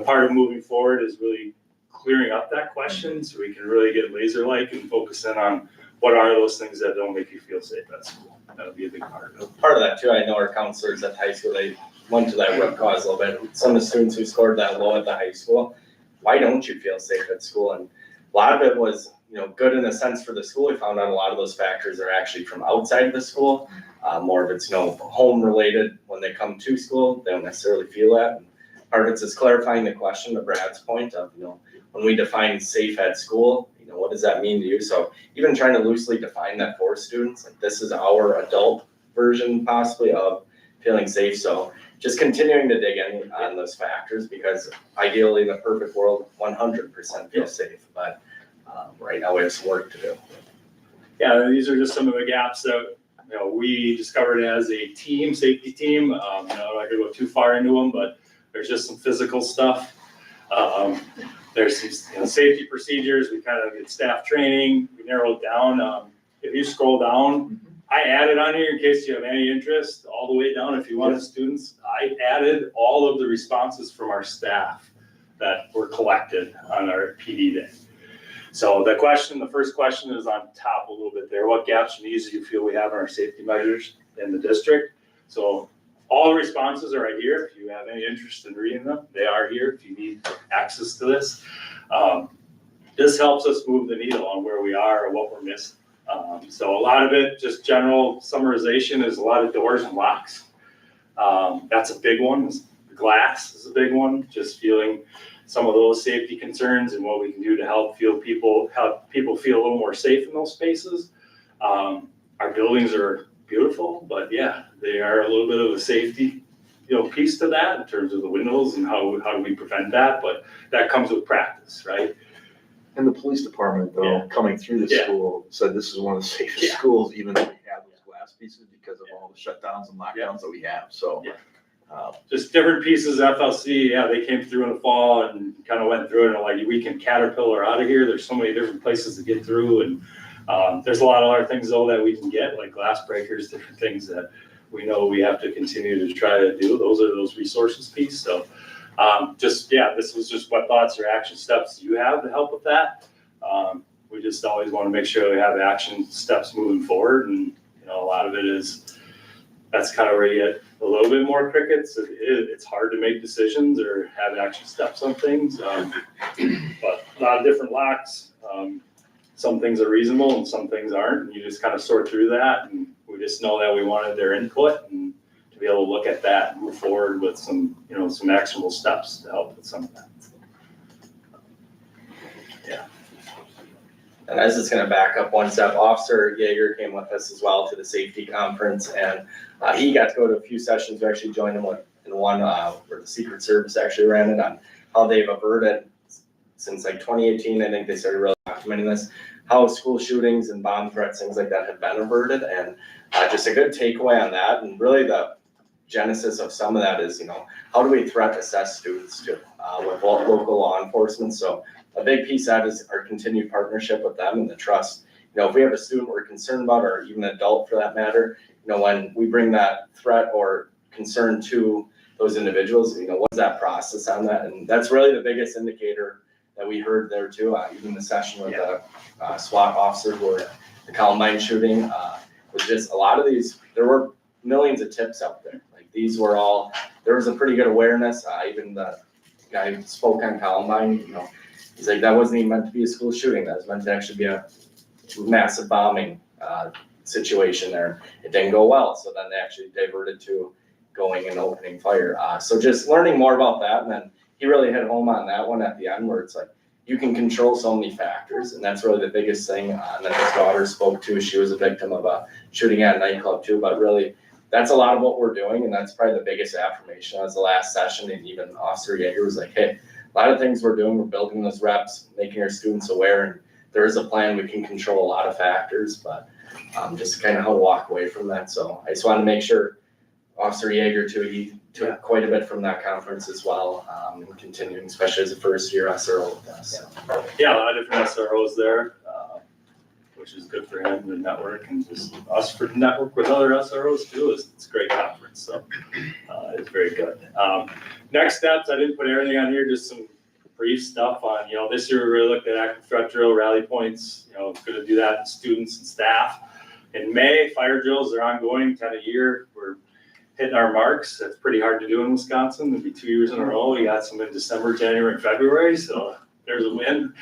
part of moving forward is really clearing up that question so we can really get laser-like and focus in on what are those things that don't make you feel safe at school. That'll be a big part of it. Part of that too, I know our counselors at high school, they went to that root cause a little bit. Some of the students who scored that low at the high school, why don't you feel safe at school? And a lot of it was, good in a sense for the school. We found out a lot of those factors are actually from outside of the school. More of it's, home related when they come to school. They don't necessarily feel that. And part of it's just clarifying the question to Brad's point of, when we define safe at school, what does that mean to you? So even trying to loosely define that for students, like this is our adult version possibly of feeling safe. So just continuing to dig in on those factors because ideally in the perfect world, 100% feel safe. But right now we have some work to do. Yeah, these are just some of the gaps that we discovered as a team, safety team. I'm not going to go too far into them, but there's just some physical stuff. There's some safety procedures. We kind of get staff training. We narrowed down. If you scroll down, I added on here in case you have any interest, all the way down. If you wanted students, I added all of the responses from our staff that were collected on our PD day. So the first question is on top a little bit there. What gaps and needs do you feel we have in our safety measures in the district? So all the responses are right here. If you have any interest in reading them, they are here if you need access to this. This helps us move the needle on where we are or what we're missing. So a lot of it, just general summarization, is a lot of doors and locks. That's a big one. The glass is a big one. Just feeling some of those safety concerns and what we can do to help people feel a little more safe in those spaces. Our buildings are beautiful, but yeah, they are a little bit of a safety piece to that in terms of the windows and how do we prevent that, but that comes with practice, right? And the police department, though, Yeah. coming through the Yeah. school, said this is one of the safest Yeah. schools, even though we have those glass pieces because of all the shutdowns and lockdowns that we have, so. Yeah. uh, Just different pieces, FLC, yeah, they came through in the fall and kind of went through it and like, we can Caterpillar out of here. There's so many different places to get through and there's a lot of other things though that we can get, like glass breakers, different things that we know we have to continue to try to do. Those are those resources piece. So this was just what thoughts or action steps you have to help with that. We just always want to make sure we have action steps moving forward. And, a lot of it is, that's kind of where you get a little bit more crickets. It's hard to make decisions or have action steps on things. But a lot of different locks. Some things are reasonable and some things aren't. And you just kind of sort through that. And we just know that we wanted their input and to be able to look at that and move forward with some actionable steps to help with some of that. Yeah. And I was just gonna back up one step. Officer Yeager came with us as well to the safety conference, and he got to go to a few sessions. We actually joined him in one where the Secret Service actually ran it on how they've averted since like 2018. I think they started really documenting this, how school shootings and bomb threats, things like that have been averted, and just a good takeaway on that. And really the genesis of some of that is, how do we threat assess students too with local law enforcement? So a big piece of that is our continued partnership with them and the trust. If we have a student we're concerned about, or even an adult for that matter, when we bring that threat or concern to those individuals, what's that process on that? And that's really the biggest indicator that we heard there too, even the session with the SWAT officers where the Columbine shooting was just a lot of these, there were millions of tips out there. Like these were all, there was a pretty good awareness. Even the guy who spoke on Columbine, he's like, that wasn't even meant to be a school shooting. That was meant to actually be a massive bombing situation there. It didn't go well. So then they actually diverted to going and opening fire. So just learning more about that. And then he really hit home on that one at the end where it's like, you can control so many factors. And that's really the biggest thing. And then his daughter spoke to, she was a victim of a shooting at a nightclub too. But really, that's a lot of what we're doing. And that's probably the biggest affirmation. That was the last session. And even Officer Yeager was like, hey, a lot of things we're doing, we're building those reps, making our students aware, and there is a plan. We can control a lot of factors, but just kind of how to walk away from that. So I just want to make sure Officer Yeager too, he took quite a bit from that conference as well, and continuing, especially as a first year SRO with us. So. Yeah, a lot of different SROs there, which is good for him to network and just us for network with other SROs too. It's a great conference, so it's very good. Next steps, I didn't put everything on here, just some brief stuff on, this year we really looked at active threat drill, rally points, going to do that in students and staff. In May, fire drills are ongoing, 10 a year. We're hitting our marks. That's pretty hard to do in Wisconsin. It'll be 2 years in a row. We got some in December, January, and February, so there's a win.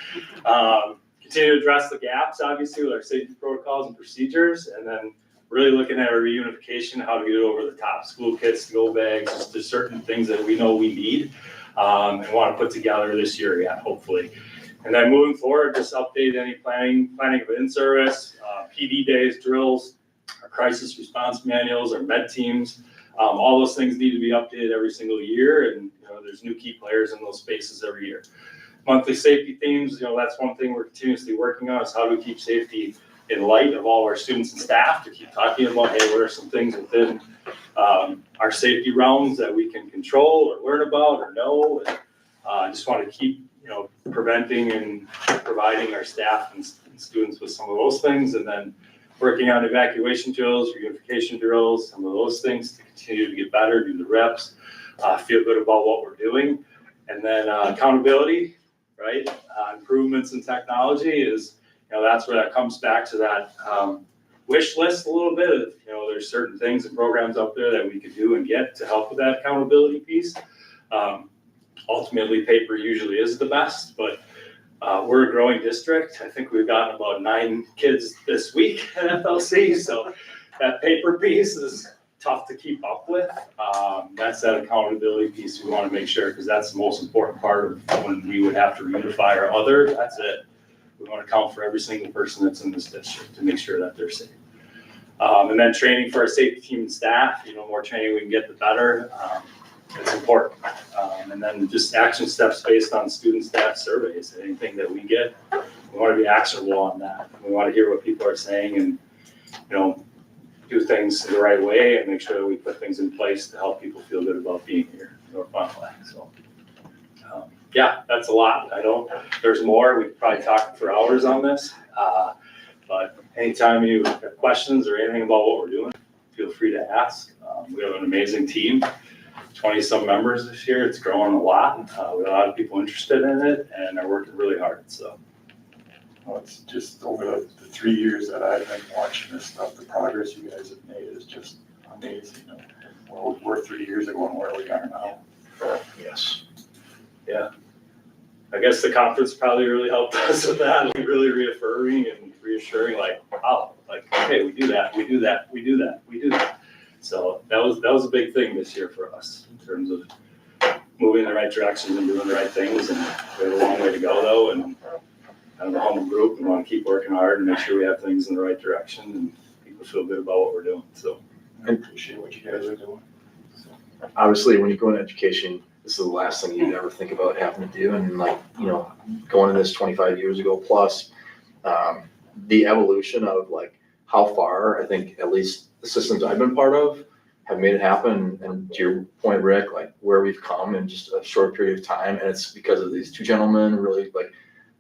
Continue to address the gaps, obviously, with our safety protocols and procedures, and then really looking at our reunification, how to get over the top, school kits, to-go bags, just there's certain things that we know we need and want to put together this year, hopefully. And then moving forward, just update any planning of in-service, PD days, drills, our crisis response manuals, our med teams. All those things need to be updated every single year, and there's new key players in those spaces every year. Monthly safety themes, that's one thing we're continuously working on, is how do we keep safety in light of all our students and staff, to keep talking about, hey, what are some things within our safety realms that we can control or learn about or know. And I just want to keep, preventing and providing our staff and students with some of those things, and then working on evacuation drills, reunification drills, some of those things to continue to get better, do the reps, feel good about what we're doing. And then accountability, right? Improvements in technology is, that's where that comes back to that wish list a little bit. There's certain things and programs out there that we could do and get to help with that accountability piece. Ultimately, paper usually is the best, but we're a growing district. I think we've gotten about 9 kids this week at FLC, so that paper piece is tough to keep up with. That's that accountability piece we want to make sure, because that's the most important part of when we would have to reunify our other. That's it. We want to count for every single person that's in this district to make sure that they're safe. And then training for our safety team and staff. More training we can get, the better. it's important. And then just action steps based on student staff surveys, anything that we get, we want to be actionable on that. We want to hear what people are saying and, do things the right way and make sure that we put things in place to help people feel good about being here in North Fond du Lac. So, yeah, that's a lot. There's more. We could probably talk for hours on this. But anytime you have questions or anything about what we're doing, feel free to ask. We have an amazing team, 20-some members this year. It's growing a lot. We have a lot of people interested in it and are working really hard. So. Well, it's just over the 3 years that I've been watching this stuff, the progress you guys have made is just amazing. Where we were 3 years ago and where we are now. Yes. Yeah. I guess the conference probably really helped us with that, really reaffirming and reassuring, wow, okay, we do that, we do that, we do that, we do that. So that was a big thing this year for us in terms of moving in the right direction and doing the right things. And we have a long way to go though, and I'm a humble group and want to keep working hard and make sure we have things in the right direction and people feel good about what we're doing. So I appreciate what you guys are doing. Obviously, when you go into education, this is the last thing you'd ever think about having to do. And going into this 25 years ago plus, the evolution of how far I think at least the systems I've been part of have made it happen. And to your point, Rick, where we've come in just a short period of time. And it's because of these two gentlemen really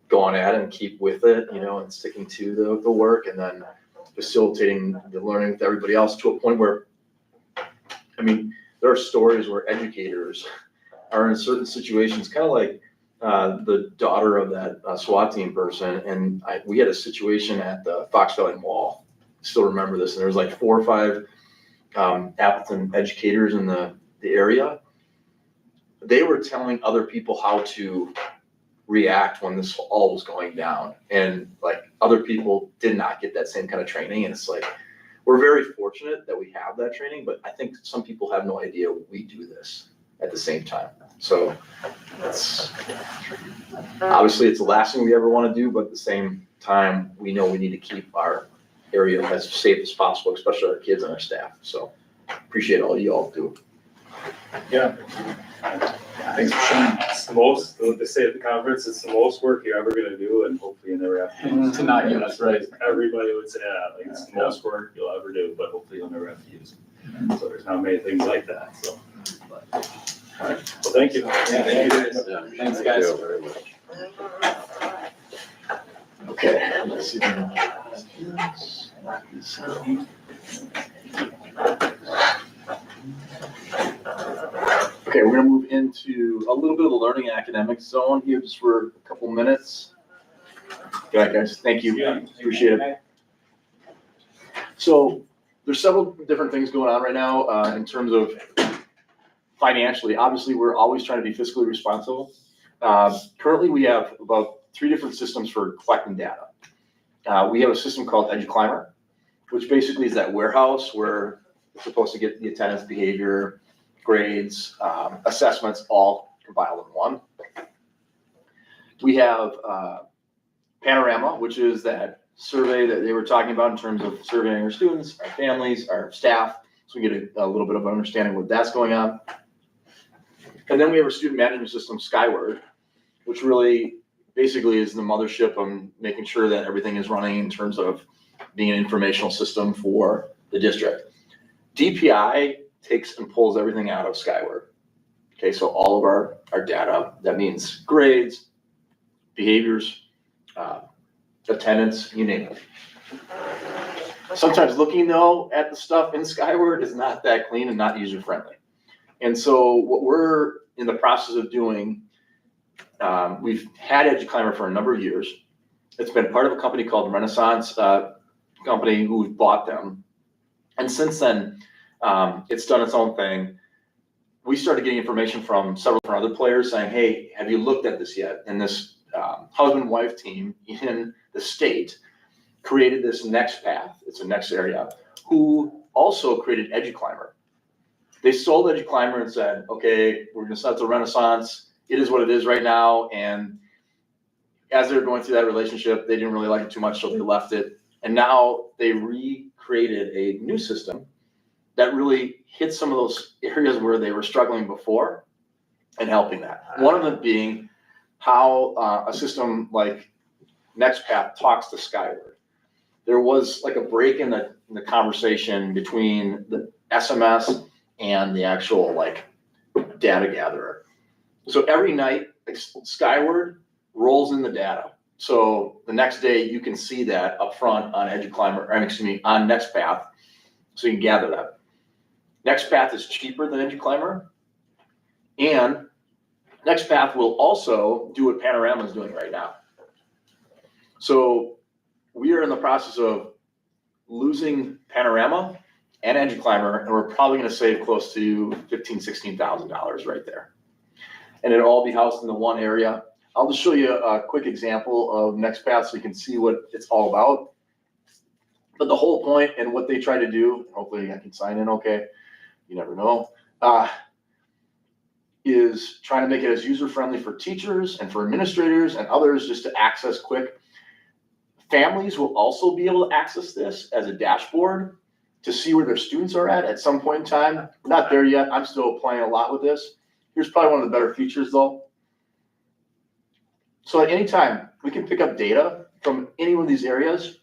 going at it and keep with it, and sticking to the work and then facilitating the learning with everybody else to a point where, there are stories where educators are in certain situations, kind of like the daughter of that SWAT team person. And we had a situation at the Fox Valley Mall. Still remember this. And there was 4 or 5 Appleton educators in the area. They were telling other people how to react when this all was going down. And other people did not get that same kind of training. And it's we're very fortunate that we have that training, but I think some people have no idea we do this at the same time. So obviously it's the last thing we ever want to do, but at the same time, we know we need to keep our area as safe as possible, especially our kids and our staff. So appreciate all you all do. yeah. Thanks for sharing. It's the most, what they say at the conference, it's the most work you're ever gonna do and hopefully you never have to. To not use, That's right. Everybody would say that, it's the most work you'll ever do, but hopefully you'll never have to use it. So there's not many things like that, so. All right, well, thank you. Yeah, thank you guys. Yeah, Thanks, thank guys. you very much. Okay. Let's see. Okay, we're gonna move into a little bit of the learning academic zone here just for a couple minutes. Good night, guys. Thank you. Appreciate it. So there's several different things going on right now in terms of financially. Obviously, we're always trying to be fiscally responsible. Currently, we have about 3 different systems for collecting data. We have a system called EduClimber, which basically is that warehouse where it's supposed to get the attendance behavior, grades, assessments, all compiled in one. We have Panorama, which is that survey that they were talking about in terms of surveying our students, our families, our staff, so we get a little bit of understanding what that's going on. And then we have our student management system, Skyward, which really basically is the mothership on making sure that everything is running in terms of being an informational system for the district. DPI takes and pulls everything out of Skyward. Okay, so all of our data, that means grades, behaviors, attendance, you name it. Sometimes looking though at the stuff in Skyward is not that clean and not user friendly. And so what we're in the process of doing, we've had EduClimber for a number of years. It's been part of a company called Renaissance company who bought them. And since then, it's done its own thing. We started getting information from several other players saying, hey, have you looked at this yet? And this husband-wife team in the state created this next path, it's a next area, who also created EduClimber. They sold EduClimber and said, okay, we're gonna start the Renaissance. It is what it is right now. And as they're going through that relationship, they didn't really like it too much, so they left it. And now they recreated a new system that really hit some of those areas where they were struggling before and helping that. One of them being how a system like NextPath talks to Skyward. There was like a break in the conversation between the SMS and the actual like data gatherer. So every night, Skyward rolls in the data. So the next day you can see that up front on on NextPath, so you can gather that. NextPath is cheaper than EduClimber, and NextPath will also do what Panorama is doing right now. So we are in the process of losing Panorama and EduClimber, and we're probably going to save close to $15,000, $16,000 right there. And it'll all be housed in the one area. I'll just show you a quick example of NextPath so you can see what it's all about. But the whole point and what they try to do, hopefully I can sign in okay, you never know, is trying to make it as user-friendly for teachers and for administrators and others just to access quick. Families will also be able to access this as a dashboard to see where their students are at some point in time. We're not there yet. I'm still playing a lot with this. Here's probably one of the better features though. So at any time, we can pick up data from any one of these areas,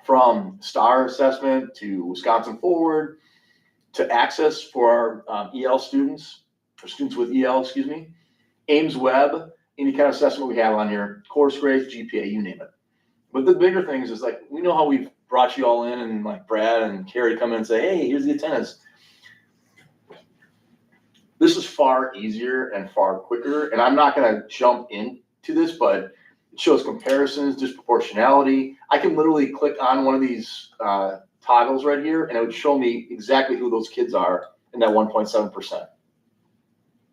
from STAR assessment to Wisconsin Forward to access for our EL students, or students with EL, excuse me, Ames Web, any kind of assessment we have on here, course grades, GPA, you name it. But the bigger things is like, we know how we've brought you all in and like Brad and Carrie come in and say, hey, here's the attendance. This is far easier and far quicker. And I'm not gonna jump into this, but it shows comparisons, disproportionality. I can literally click on one of these toggles right here and it would show me exactly who those kids are in that 1.7%.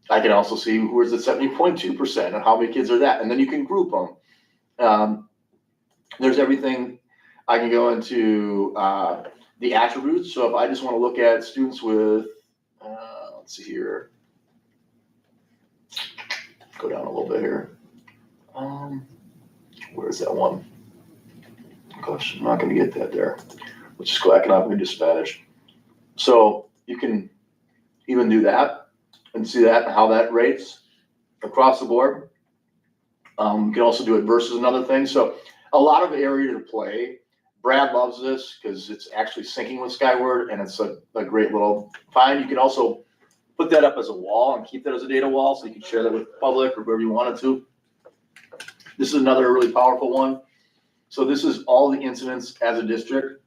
I can also see who is at 70.2% and how many kids are that. And then you can group them. There's everything. I can go into the attributes. So if I just want to look at students with, let's see here, go down a little bit here. Where's that one? Gosh, I'm not going to get that there. Let's just go economically to Spanish. So you can even do that and see that and how that rates across the board. You can also do it versus another thing. So a lot of area to play. Brad loves this because it's actually syncing with Skyward and it's a great little find. You can also put that up as a wall and keep that as a data wall so you can share that with the public or whoever you wanted to. This is another really powerful one. So this is all the incidents as a district,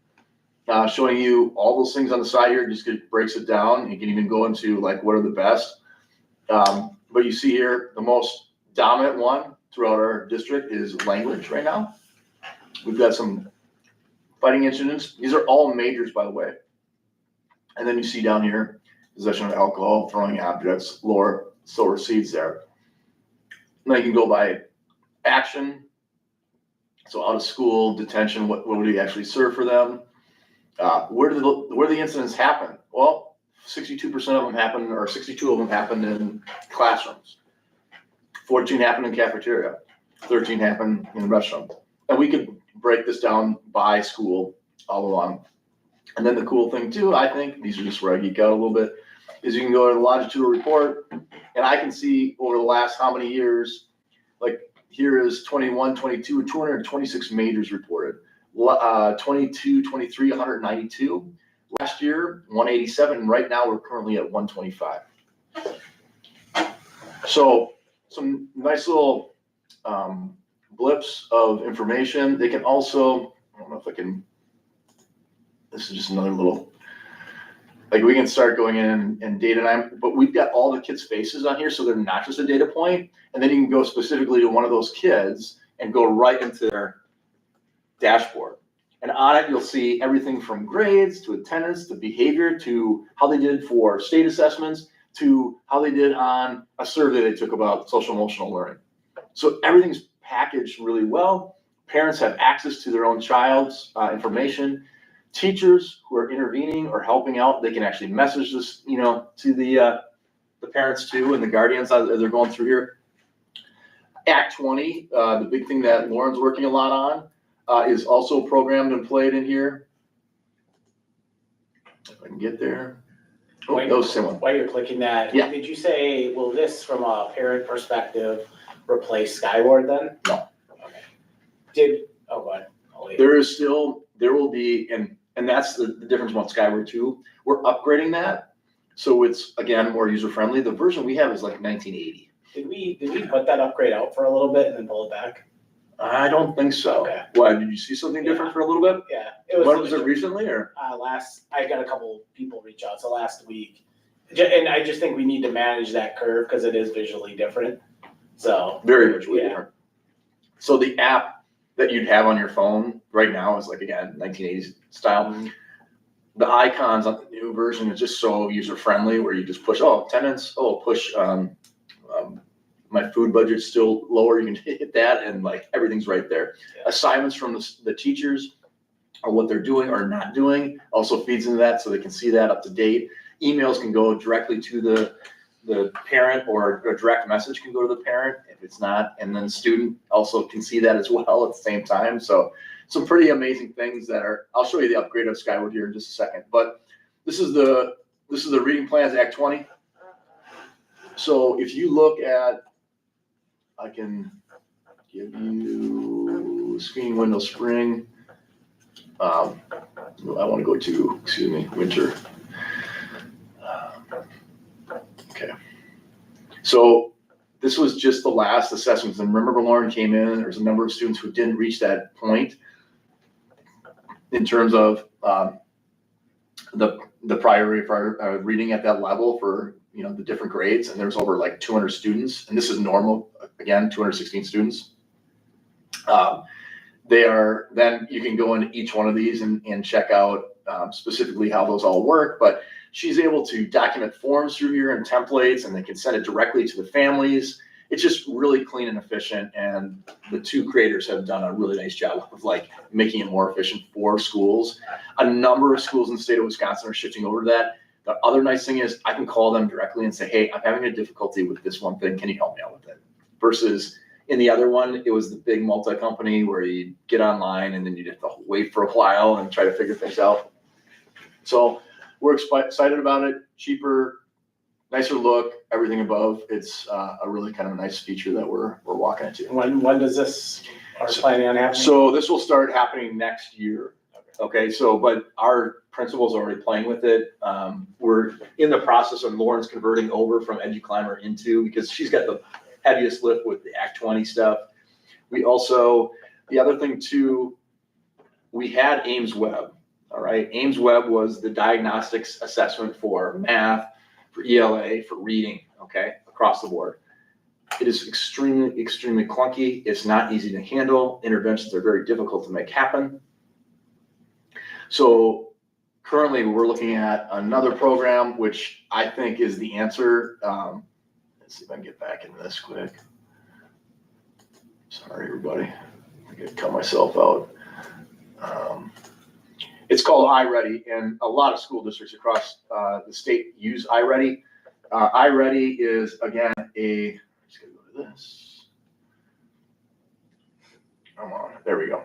showing you all those things on the side here. Just breaks it down. You can even go into like what are the best. But you see here, the most dominant one throughout our district is language right now. We've got some fighting incidents. These are all majors, by the way. And then you see down here, possession of alcohol, throwing objects, lower, sower seeds there. And then you can go by action. So out of school, detention, what would we actually serve for them? Where do the incidents happen? Well, 62% of them happen, or 62 of them happened in classrooms. 14 happened in cafeteria. 13 happened in the restroom. And we could break this down by school all along. And then the cool thing too, I think, these are just where I geek out a little bit, is you can go to the longitudinal report and I can see over the last how many years, like here is 21, 22, 226 majors reported. 22, 23, 192. Last year, 187. And right now we're currently at 125. So some nice little blips of information. They can also, I don't know if I can, this is just another little, like we can start going in and data, but we've got all the kids' faces on here, so they're not just a data point. And then you can go specifically to one of those kids and go right into their dashboard. And on it, you'll see everything from grades to attendance to behavior to how they did for state assessments to how they did on a survey they took about social emotional learning. So everything's packaged really well. Parents have access to their own child's information. Teachers who are intervening or helping out, they can actually message this, to the parents too and the guardians as they're going through here. Act 20, the big thing that Lauren's working a lot on, is also programmed and played in here. If I can get there. Oh, that was the same one. While you're clicking that, Yeah. did you say, will this from a parent perspective replace Skyward then? No. Okay. Go ahead. I'll leave. There will be, and that's the difference about Skyward 2. We're upgrading that. So it's, again, more user-friendly. The version we have is like 1980. Did we put that upgrade out for a little bit and then pull it back? I don't think so. Okay. Why, did you see something different for a little bit? Yeah. When was it recently, or? I got a couple people reach out, so last week. And I just think we need to manage that curve because it is visually different, so. Very visually Yeah. different. So the app that you'd have on your phone right now is like, again, 1980s style. The icons on the new version is just so user-friendly where you just push, attendance, push, my food budget's still lower, you can hit that and like everything's right there. Yeah. Assignments from the teachers or what they're doing or not doing also feeds into that so they can see that up to date. Emails can go directly to the parent, or a direct message can go to the parent if it's not, and then student also can see that as well at the same time. So some pretty amazing things that are, I'll show you the upgrade of Skyward here in just a second, but this is the Reading Plans Act 20. So if you look at, I can give you screening window spring. I want to go to, winter. Okay. So this was just the last assessments. And remember, Lauren came in, there was a number of students who didn't reach that point in terms of the priority for reading at that level for, the different grades. And there's over like 200 students, and this is normal, again, 216 students. Then you can go into each one of these and check out specifically how those all work, but she's able to document forms through here and templates, and they can send it directly to the families. It's just really clean and efficient, and the two creators have done a really nice job of like making it more efficient for schools. A number of schools in the state of Wisconsin are shifting over to that. The other nice thing is I can call them directly and say, hey, I'm having a difficulty with this one thing. Can you help me out with it? Versus in the other one, it was the big multi-company where you get online and then you'd have to wait for a while and try to figure things out. So we're excited about it. Cheaper, nicer look, everything above. It's a really kind of a nice feature that we're walking into. When does this, are planning on happening? So this will start happening next year. Okay, so, but our principal's already playing with it. We're in the process of Lauren's converting over from EduClimber into, because she's got the heaviest lift with the Act 20 stuff. We also, the other thing too, we had Ames Web, all right? Ames Web was the diagnostics assessment for math, for ELA, for reading, okay, across the board. It is extremely, extremely clunky. It's not easy to handle. Interventions are very difficult to make happen. So currently we're looking at another program, which I think is the answer. Let's see if I can get back into this quick. Sorry, everybody. I gotta cut myself out. It's called iReady, and a lot of school districts across the state use iReady. iReady is, again, I'm just gonna go to this. Come on, there we go.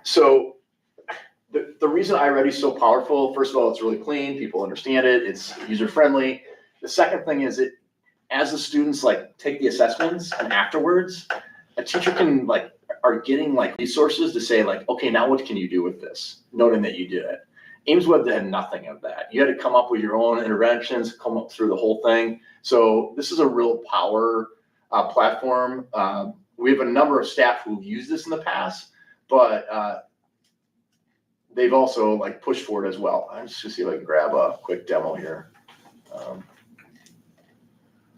So the reason iReady is so powerful, first of all, it's really clean, people understand it, it's user-friendly. The second thing is as the students like take the assessments and afterwards, a teacher are getting like resources to say like, okay, now what can you do with this? Noting that you did it. Ames Web had nothing of that. You had to come up with your own interventions, come up through the whole thing. So this is a real power platform. We have a number of staff who've used this in the past, but they've also like pushed for it as well. I'm just gonna see if I can grab a quick demo here.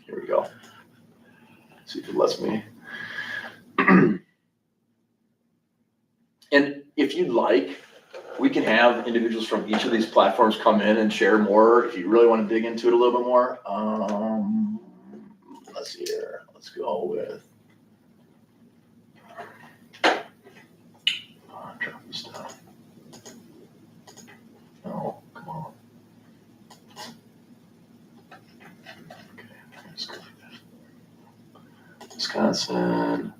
Here we go. See if it lets me. And if you'd like, we can have individuals from each of these platforms come in and share more if you really want to dig into it a little bit more. Let's see here. Let's go with. Drop this down. No, come on. Okay, let's go like that. Wisconsin,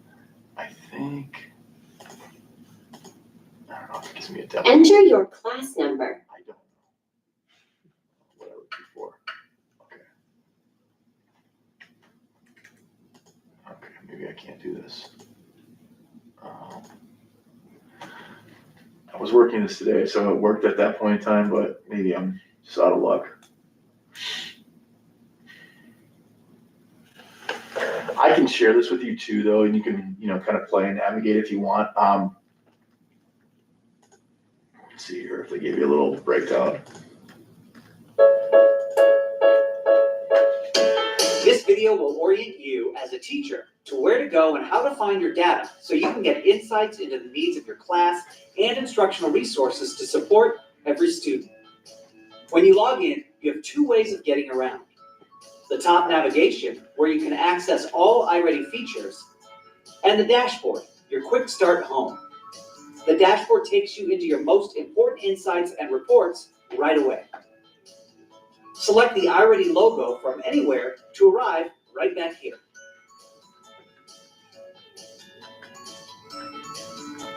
I think. I don't know if it gives asking me a demo. Enter your class number. I don't know. Whatever before. Okay, maybe I can't do this. I was working this today, so it worked at that point in time, but maybe I'm just out of luck. I can share this with you too, though, and you can, kind of play and navigate if you want. Let's see here if they gave you a little breakdown. This video will orient you as a teacher to where to go and how to find your data so you can get insights into the needs of your class and instructional resources to support every student. When you log in, you have two ways of getting around. The top navigation, where you can access all iReady features, and the dashboard, your quick start home. The dashboard takes you into your most important insights and reports right away. Select the iReady logo from anywhere to arrive right back here.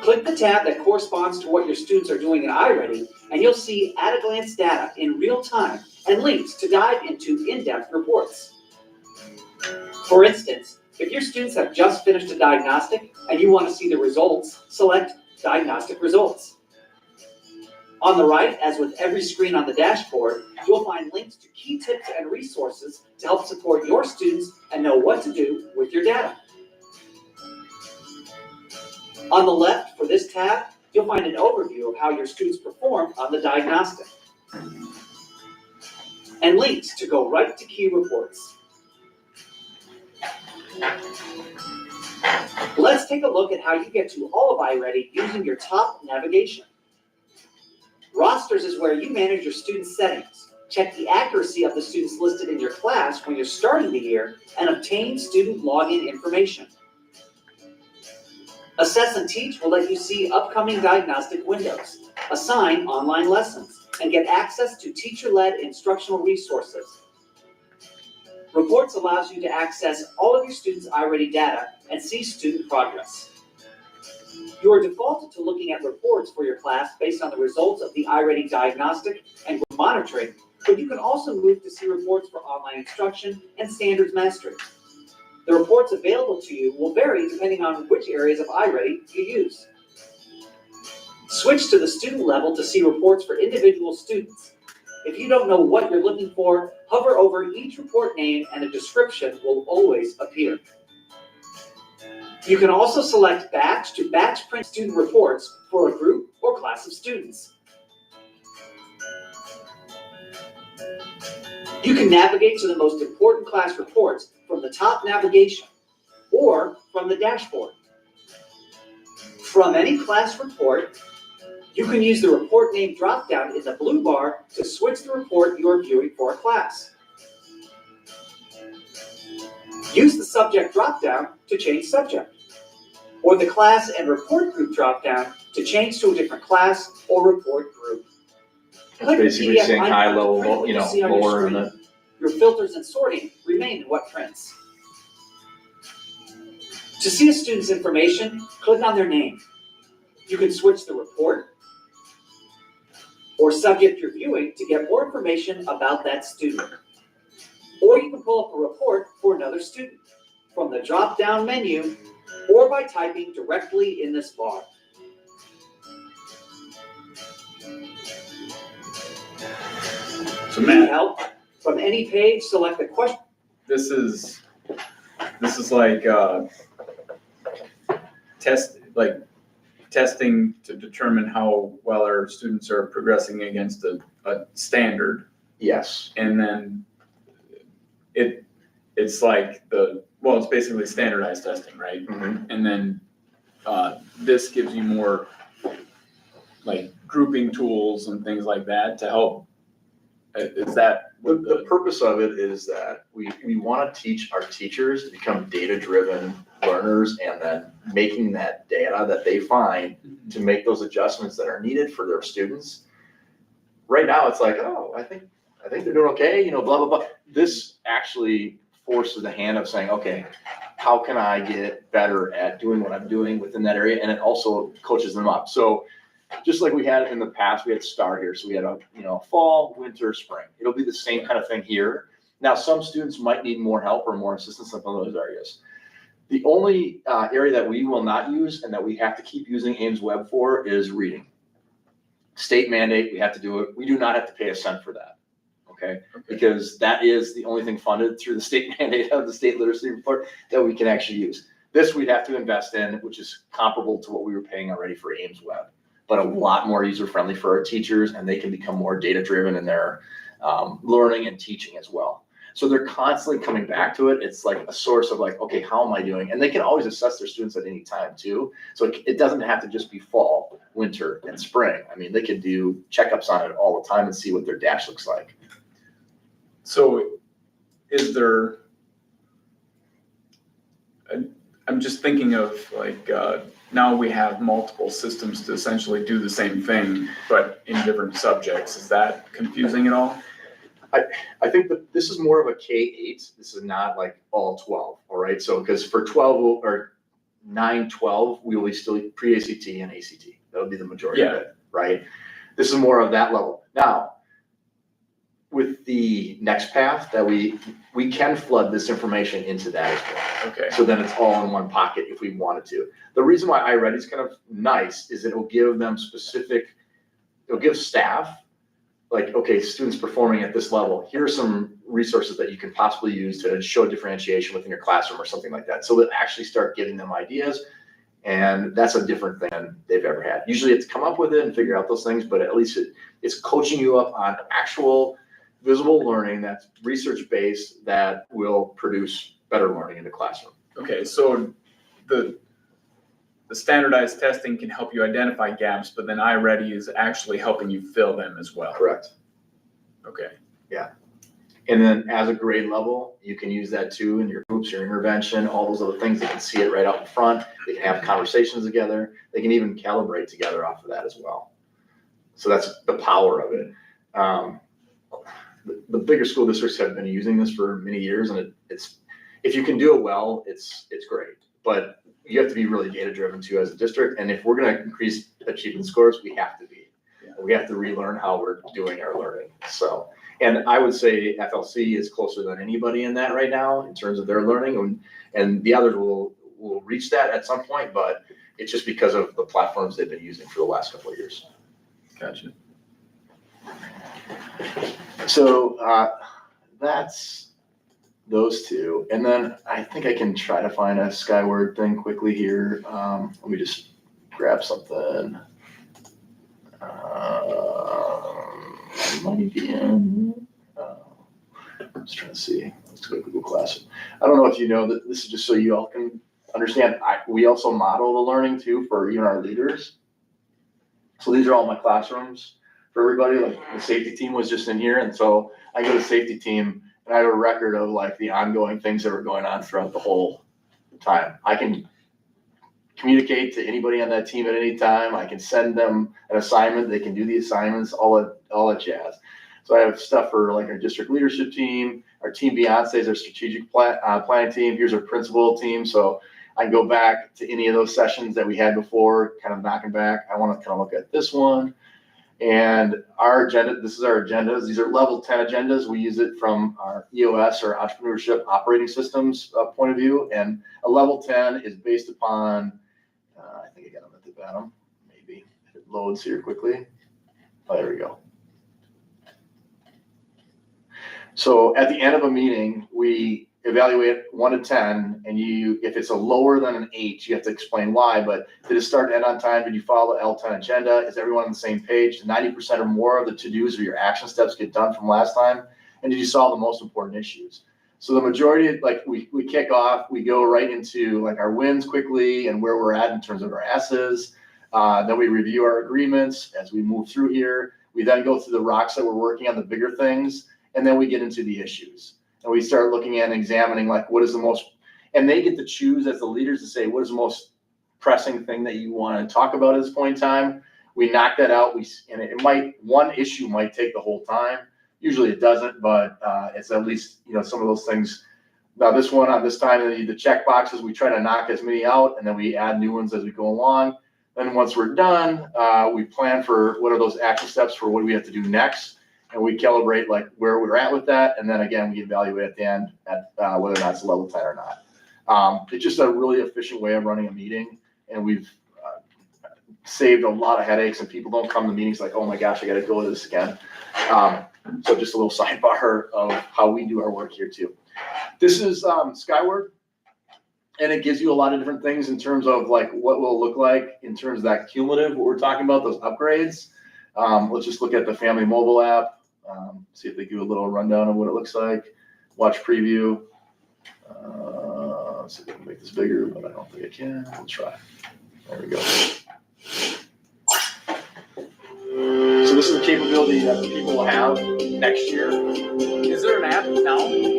Click the tab that corresponds to what your students are doing in iReady, and you'll see at-a-glance data in real time and links to dive into in-depth reports. For instance, if your students have just finished a diagnostic and you want to see the results, select Diagnostic Results. On the right, as with every screen on the dashboard, you'll find links to key tips and resources to help support your students and know what to do with your data. On the left, for this tab, you'll find an overview of how your students performed on the diagnostic, and links to go right to key reports. Let's take a look at how you get to all of iReady using your top navigation. Rosters is where you manage your students' settings, check the accuracy of the students listed in your class when you're starting the year, and obtain student login information. Assess and Teach will let you see upcoming diagnostic windows, assign online lessons, and get access to teacher-led instructional resources. Reports allows you to access all of your students' iReady data and see student progress. You are defaulted to looking at reports for your class based on the results of the iReady diagnostic and monitoring, but you can also move to see reports for online instruction and standards mastery. The reports available to you will vary depending on which areas of iReady you use. Switch to the student level to see reports for individual students. If you don't know what you're looking for, hover over each report name and a description will always appear. You can also select batch to batch print student reports for a group or class of students. You can navigate to the most important class reports from the top navigation or from the dashboard. From any class report, you can use the report name dropdown in the blue bar to switch the report you are viewing for a class. Use the subject dropdown to change subject, or the class and report group dropdown to change to a different class or report group. Click the Basically PDF saying icon high to level, print what you see on your lower screen. and then. Your filters and sorting remain in what prints. To see a student's information, click on their name. You can switch the report or subject you're viewing to get more information about that student. Or you can pull up a report for another student from the drop-down menu or by typing directly in this bar. So Need Matt, help from any page, select the question. this is like testing to determine how well our students are progressing against a standard. Yes. And then it's like it's basically standardized testing, right? Mhm. And then this gives you more like grouping tools and things like that to help. Is that what The purpose of it is that we want to teach our teachers to become data-driven learners, and then making that data that they find to make those adjustments that are needed for their students. Right now, it's like, oh, I think they're doing okay, blah, blah, blah. This actually forces the hand of saying, okay, how can I get better at doing what I'm doing within that area? And it also coaches them up. So just like we had in the past, we had STAR here. So we had a, fall, winter, spring. It'll be the same kind of thing here. Now, some students might need more help or more assistance in some of those areas. The only area that we will not use and that we have to keep using Ames Web for is reading. State mandate, we have to do it. We do not have to pay a cent for that, okay? Because that is the only thing funded through the state mandate of the state literacy report that we can actually use. This we'd have to invest in, which is comparable to what we were paying already for Ames Web, but a lot more user-friendly for our teachers, and they can become more data-driven in their learning and teaching as well. So they're constantly coming back to it. It's like a source of like, okay, how am I doing? And they can always assess their students at any time too. So it doesn't have to just be fall, winter, and spring. I mean, they could do checkups on it all the time and see what their dash looks like. So is there, I'm just thinking of like, now we have multiple systems to essentially do the same thing, but in different subjects. Is that confusing at all? I think that this is more of a K-8. This is not like all 12, all right? So, because for 12 or 9, 12, we will be still pre-ACT and ACT. That'll be the majority of it, right? This is more of that level. Now, with the next path that we can flood this information into that as well. Okay. So then it's all in one pocket if we wanted to. The reason why iReady is kind of nice is it will give them it'll give staff, like, okay, students performing at this level, here are some resources that you can possibly use to show differentiation within your classroom or something like that. So they'll actually start giving them ideas, and that's a different thing than they've ever had. Usually it's come up with it and figure out those things, but at least it's coaching you up on actual visible learning that's research-based that will produce better learning in the classroom. Okay, so the standardized testing can help you identify gaps, but then iReady is actually helping you fill them as well. Correct. Okay. Yeah. And then as a grade level, you can use that too in your groups, your intervention, all those other things. They can see it right out in front. They can have conversations together. They can even calibrate together off of that as well. So that's the power of it. The bigger school districts have been using this for many years, and it's if you can do it well, it's great. But you have to be really data driven too as a district. And if we're going to increase achievement scores, we have to be. We have to relearn how we're doing our learning. So, and I would say FLC is closer than anybody in that right now in terms of their learning, and the others will reach that at some point, but it's just because of the platforms they've been using for the last couple of years. Gotcha. So that's those two. And then I think I can try to find a Skyward thing quickly here. Let me just grab something. Might be in. I'm just trying to see. Let's go to Google Classroom. I don't know if you know that this is just so you all can understand. We also model the learning too for even our leaders. So these are all my classrooms for everybody. Like the safety team was just in here, and so I go to safety team and I have a record of like the ongoing things that were going on throughout the whole time. I can communicate to anybody on that team at any time. I can send them an assignment. They can do the assignments, all that jazz. So I have stuff for like our district leadership team, our team Beyonce is our strategic planning team. Here's our principal team. So I can go back to any of those sessions that we had before, kind of knocking back. I want to kind of look at this one. And our agenda, this is our agendas. These are level 10 agendas. We use it from our EOS or entrepreneurship operating systems point of view. And a level 10 is based upon, I think I got them at the bottom, maybe if it loads here quickly. Oh, there we go. So at the end of a meeting, we evaluate 1 to 10, and if it's a lower than an 8, you have to explain why. But did it start and end on time? Did you follow the L10 agenda? Is everyone on the same page? 90% or more of the to-dos or your action steps get done from last time? And did you solve the most important issues? So the majority, like we kick off, we go right into like our wins quickly and where we're at in terms of our S's. Then we review our agreements as we move through here. We then go through the rocks that we're working on, the bigger things, and then we get into the issues. And we start looking at and examining like what is the most, and they get to choose as the leaders to say, what is the most pressing thing that you want to talk about at this point in time? We knock that out. And one issue might take the whole time. Usually it doesn't, but it's at least, some of those things. Now this one on this time, the check boxes, we try to knock as many out, and then we add new ones as we go along. Then once we're done, we plan for what are those action steps for what do we have to do next, and we calibrate like where we're at with that, and then again we evaluate at the end at whether or not it's level 10 or not. It's just a really efficient way of running a meeting, and we've saved a lot of headaches, and people don't come to meetings like, oh my gosh, I got to go to this again. So just a little sidebar of how we do our work here too. This is Skyward. And it gives you a lot of different things in terms of like what will look like in terms of that cumulative, what we're talking about, those upgrades. Let's just look at the family mobile app, see if they do a little rundown of what it looks like. Watch preview. Let's see if I can make this bigger, but I don't think I can. We'll try. There we go. So this is the capability that people will have next year. Is there an app now?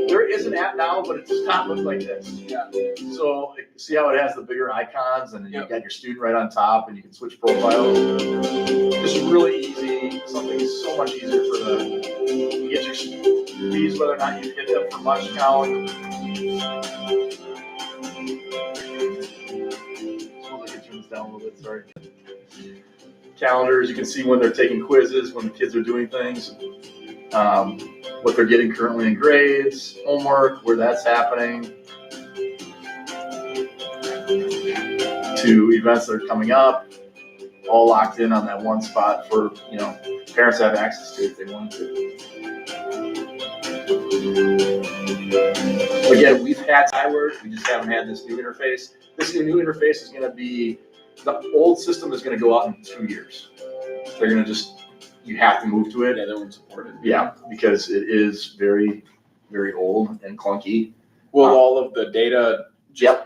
There is an app now, but it does not look like this. Yeah. So see how it has the bigger icons, and then you've got your student right on top, and you can switch profiles. Just really easy. Something so much easier for you get your fees, whether or not you hit them for lunch count. I can turn this down a little bit. Sorry. Calendars, you can see when they're taking quizzes, when the kids are doing things, what they're getting currently in grades, homework, where that's happening, to events that are coming up, all locked in on that one spot for, parents to have access to if they want to. Again, we've had Skyward, we just haven't had this new interface. This new interface is going to be, the old system is going to go out in 2 years. They're going to you have to move to it. Yeah, they won't support it. Yeah, because it is very, very old and clunky. Will all of the data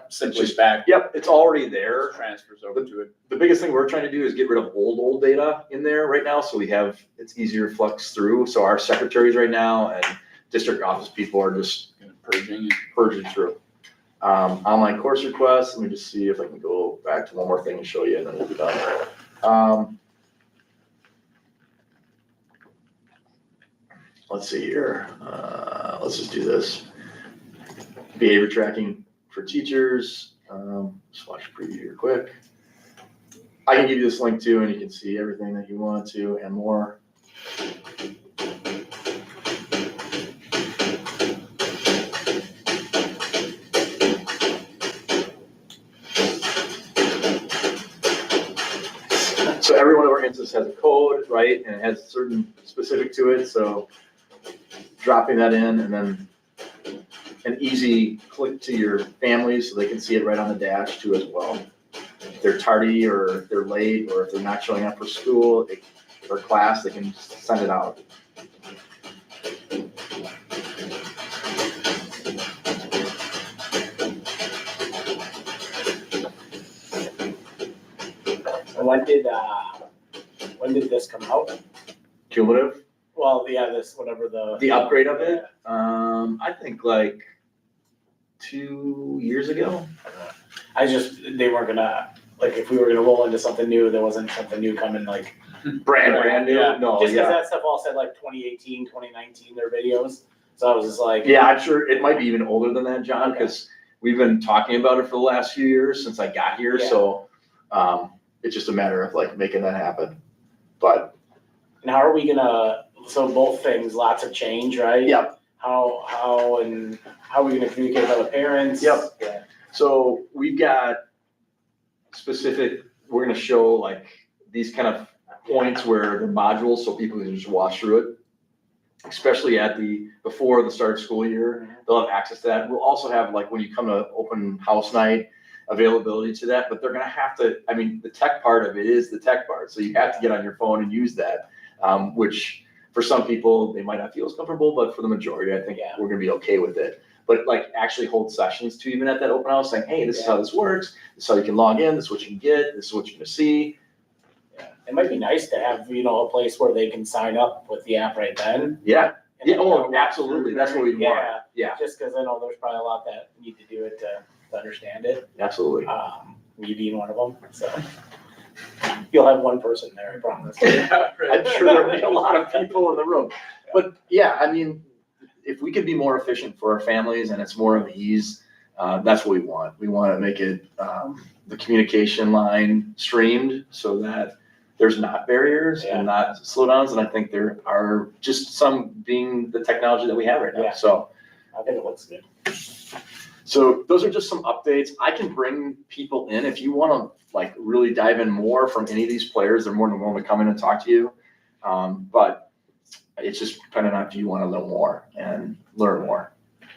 simply back? Yep, it's already there. Transfers over to it. The biggest thing we're trying to do is get rid of old data in there right now, so it's easier to flux through. So our secretaries right now and district office people are just purging through. Online course requests, let me just see if I can go back to one more thing and show you, and then we'll be done. Let's see here. Let's just do this. Behavior tracking for teachers. Just watch a preview here quick. I can give you this link too, and you can see everything that you want to and more. So every one of our instances has a code, right? And it has certain specific to it. So dropping that in, and then an easy click to your family so they can see it right on the dash too as well. If they're tardy or if they're late or if they're not showing up for school or class, they can send it out. When did this come out? Cumulative? Well, yeah, this, whatever the upgrade of it, I think like 2 years ago. They weren't gonna, like, if we were gonna roll into something new, there wasn't something new coming, like. Brand new? Yeah. No, Just yeah. cause that stuff all said like 2018, 2019, their videos, so I was just like. Yeah, I'm sure it might be even older than that, John, because we've been talking about it for the last few years since I got here, so it's just a matter of like making that happen, but. And how are we gonna, so both things, lots of change, right? Yep. How are we gonna communicate with other parents? Yep. Yeah. So we've got specific, we're gonna show like these kind of points where the modules, so people can just watch through it, especially before the start of school year, they'll have access to that. We'll also have, like, when you come to open house night, availability to that, but they're gonna have to, the tech part of it is the tech part, so you have to get on your phone and use that, which for some people, they might not feel as comfortable, but for the majority, I think we're gonna be okay with it. But like actually hold sessions too, even at that open house, saying, hey, this is how this works, this is how you can log in, this is what you can get, this is what you're gonna see. Yeah. It might be nice to have, a place where they can sign up with the app right then. Yeah, absolutely, that's what we want. Yeah. Just because I know there's probably a lot that need to do it to understand it. Absolutely. Me being one of them, so. You'll have one person there, I promise. I'm sure there'll be a lot of people in the room. But yeah, if we could be more efficient for our families and it's more of ease, That's what we want. We want to make it, the communication line streamed so that there's not barriers and not slowdowns. And I think there are just some being the technology that we have right now. Yeah. So I think it looks good. So those are just some updates. I can bring people in if you want to like really dive in more from any of these players. They're more than willing to come in and talk to you. But it's just depending on if you want to know more and learn more.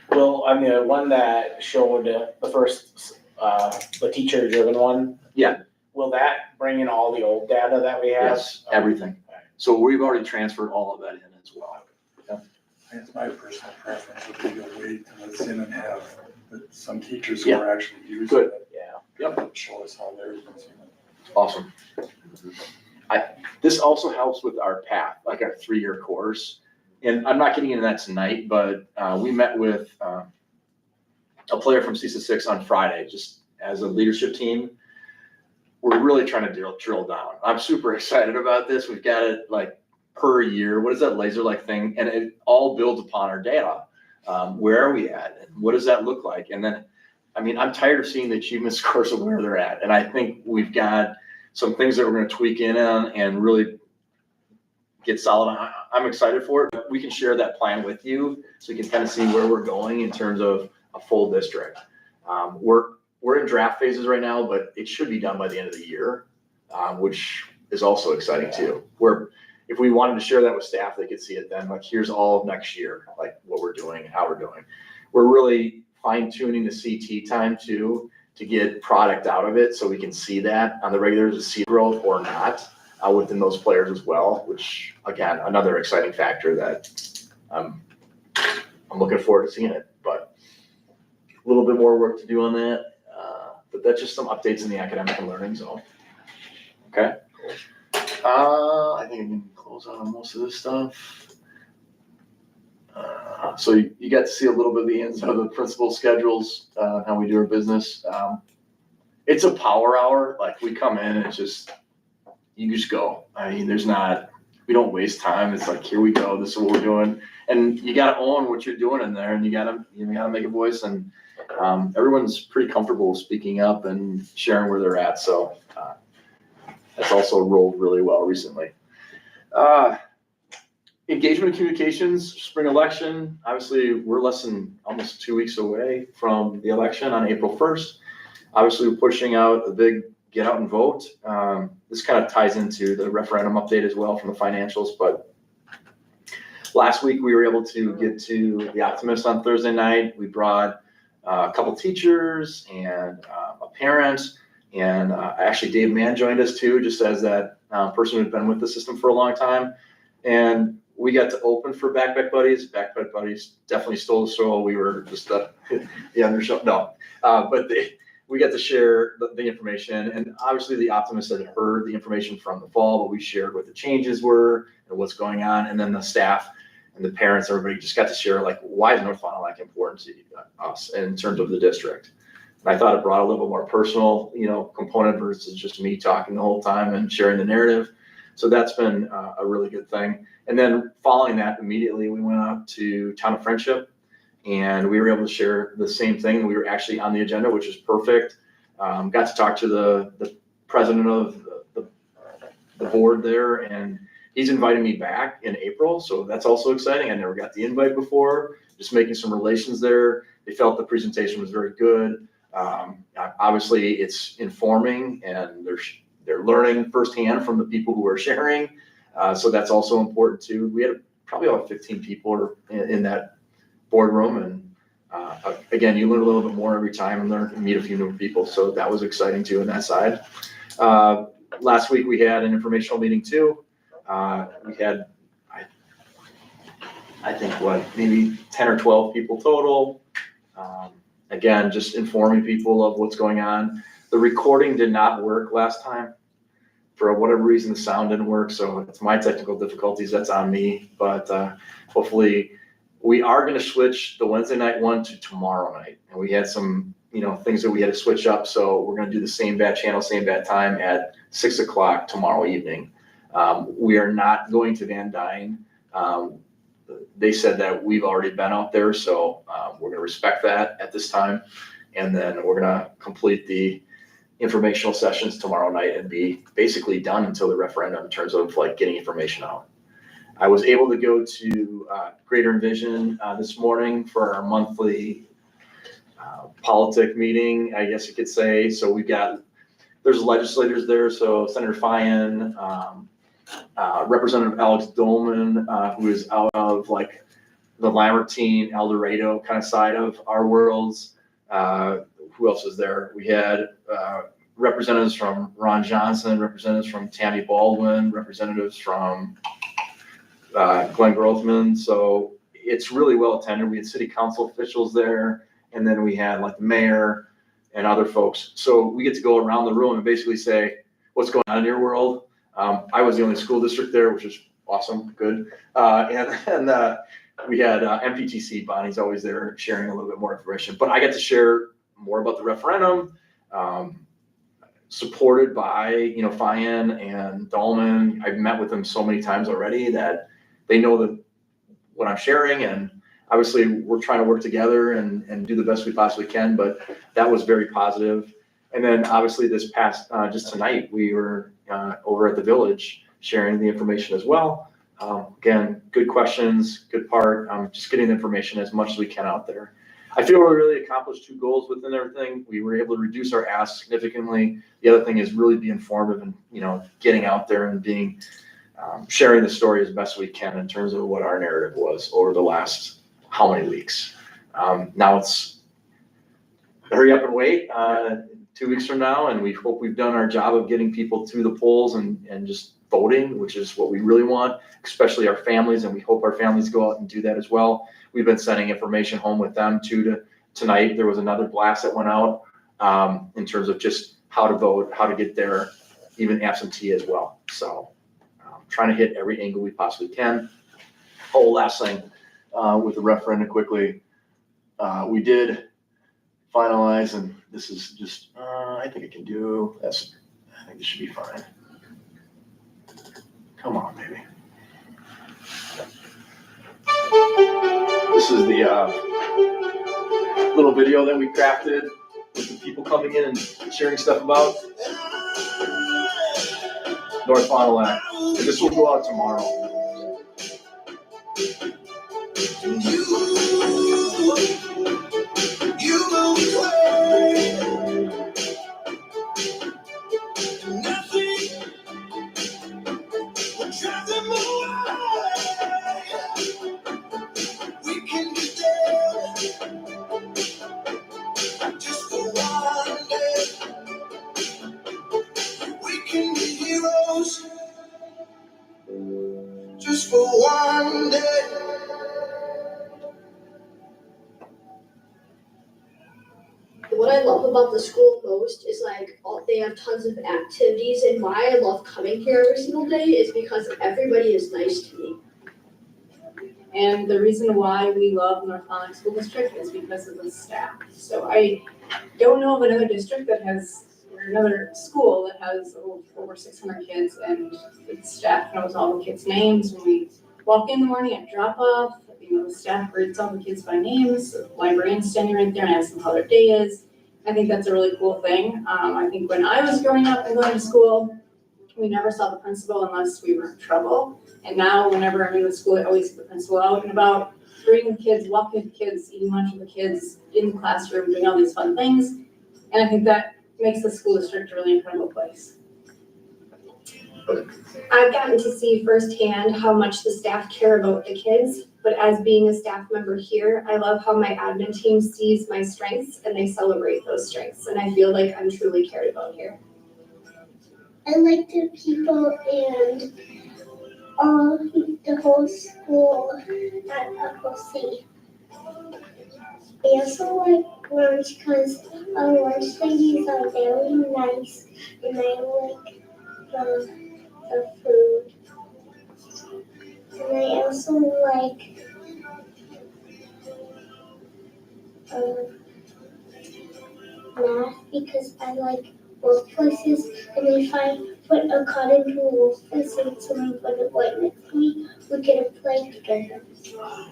Well, on the one that showed the first, the teacher-driven one. Yeah. Will that bring in all the old data that we have? Yes, everything. So we've already transferred all of that in as well. I guess my personal preference would be to wait till it's in and have some teachers who are actually using it. Yeah. Yep. Show us how they're using it. Awesome. This also helps with our path, like our 3-year course. And I'm not getting into that tonight, but we met with a player from CISA 6 on Friday, just as a leadership team. We're really trying to drill down. I'm super excited about this. We've got it like per year. What is that laser-like thing? And it all builds upon our data. Where are we at? And what does that look like? And then, I mean, I'm tired of seeing the achievement scores of where they're at. And I think we've got some things that we're going to tweak in on and really get solid on. I'm excited for it. We can share that plan with you so you can kind of see where we're going in terms of a full district. We're in draft phases right now, but it should be done by the end of the year, which is also exciting too. If we wanted to share that with staff, they could see it then, like here's all of next year, like what we're doing and how we're doing. We're really fine tuning the CT time too, to get product out of it so we can see that on the regular to see growth or not within those players as well, which again, another exciting factor that I'm looking forward to seeing it, but a little bit more work to do on that. But that's just some updates in the academic and learning zone. Okay. I think I can close out on most of this stuff. So you got to see a little bit of the ins of the principal schedules, how we do our business. It's a power hour. Like we come in and it's just, you just go. I mean, we don't waste time. It's like, here we go. This is what we're doing. And you got to own what you're doing in there and you got to make a voice, and everyone's pretty comfortable speaking up and sharing where they're at. So that's also rolled really well recently. Engagement and communications, spring election. Obviously, we're less than almost 2 weeks away from the election on April 1st. Obviously, we're pushing out a big get out and vote. This kind of ties into the referendum update as well from the financials. But last week, we were able to get to the Optimist on Thursday night. We brought a couple teachers and a parent. And actually, Dave Mann joined us too, just as that person who'd been with the system for a long time. And we got to open for Backpack Buddies. Backpack Buddies definitely stole the show. We were just the undershow. No, but we got to share the information. And obviously, the Optimists had heard the information from the fall, but we shared what the changes were and what's going on. And then the staff and the parents, everybody just got to share, like, why is North Fond du Lac important to us in terms of the district? And I thought it brought a little bit more personal, component versus just me talking the whole time and sharing the narrative. So that's been a really good thing. And then following that, immediately we went out to Town of Friendship, and we were able to share the same thing. We were actually on the agenda, which is perfect. Got to talk to the president of the board there, and he's inviting me back in April. So that's also exciting. I never got the invite before, just making some relations there. They felt the presentation was very good. Obviously it's informing, and they're learning firsthand from the people who are sharing. So that's also important too. We had probably about 15 people in that boardroom, and again, you learn a little bit more every time and meet a few new people. So that was exciting too on that side. Last week we had an informational meeting too. We had, I think maybe 10 or 12 people total. Again, just informing people of what's going on. The recording did not work last time. For whatever reason, the sound didn't work, so it's my technical difficulties. That's on me. But hopefully, we are going to switch the Wednesday night one to tomorrow night. And we had some, things that we had to switch up. So we're going to do the same bad channel, same bad time at 6 o'clock tomorrow evening. We are not going to Van Dyne. They said that we've already been out there, so we're going to respect that at this time. And then we're gonna complete the informational sessions tomorrow night and be basically done until the referendum in terms of like getting information out. I was able to go to Greater Envision this morning for our monthly politic meeting, I guess you could say. So there's legislators there, so Senator Fyan, Representative Alex Dolman, who is out of like the Lamartine, El Dorado kind of side of our worlds. Who else is there? We had representatives from Ron Johnson, representatives from Tammy Baldwin, representatives from Glenn Grothman. So it's really well attended. We had city council officials there, and then we had like the mayor and other folks. So we get to go around the room and basically say, what's going on in your world? I was the only school district there, which is awesome, good. And we had MPTC, Bonnie's always there sharing a little bit more information. But I get to share more about the referendum, supported by, Fyan and Dahlman. I've met with them so many times already that they know what I'm sharing, and obviously we're trying to work together and do the best we possibly can, but that was very positive. And then obviously this past, just tonight, we were over at the Village sharing the information as well. Again, good questions, good part, just getting the information as much as we can out there. I feel we really accomplished 2 goals within everything. We were able to reduce our asks significantly. The other thing is really be informative and, getting out there and being, sharing the story as best we can in terms of what our narrative was over the last how many weeks. Now it's hurry up and wait 2 weeks from now, and we hope we've done our job of getting people to the polls and just voting, which is what we really want, especially our families, and we hope our families go out and do that as well. We've been sending information home with them too. Tonight, there was another blast that went out in terms of just how to vote, how to get there, even absentee as well. So trying to hit every angle we possibly can. Oh, last thing with the referendum quickly, we did finalize, and this is just, I think I can do this. I think this should be fine. Come on, baby. This is the little video that we crafted with the people coming in and sharing stuff about North Fond du Lac. This will go out tomorrow. Just for one day. What I love about the school most is they have tons of activities, and why I love coming here every single day is because everybody is nice to me. And the reason why we love North Fond du Lac School District is because of the staff. So I don't know of another district that has, or another school that has over 600 kids, and the staff knows all the kids' names. When we walk in the morning at drop off, the staff greets all the kids by names. The librarian's standing right there and asks them how their day is. I think that's a really cool thing. I think when I was growing up and going to school, we never saw the principal unless we were in trouble. And now whenever I'm in the school, I always see the principal out and about, bringing the kids, walking with the kids, eating lunch with the kids, in the classroom, doing all these fun things. And I think that makes the school district a really incredible place. I've gotten to see firsthand how much the staff care about the kids, but as being a staff member here, I love how my admin team sees my strengths and they celebrate those strengths, and I feel like I'm truly cared about here. I like the people and the whole school at Upper C. I also like lunch because our lunch ladies are very nice, and I like the food. And I also like math because I like workplaces, and if I put a card into a workplace and someone put it right next to me, we get to play together.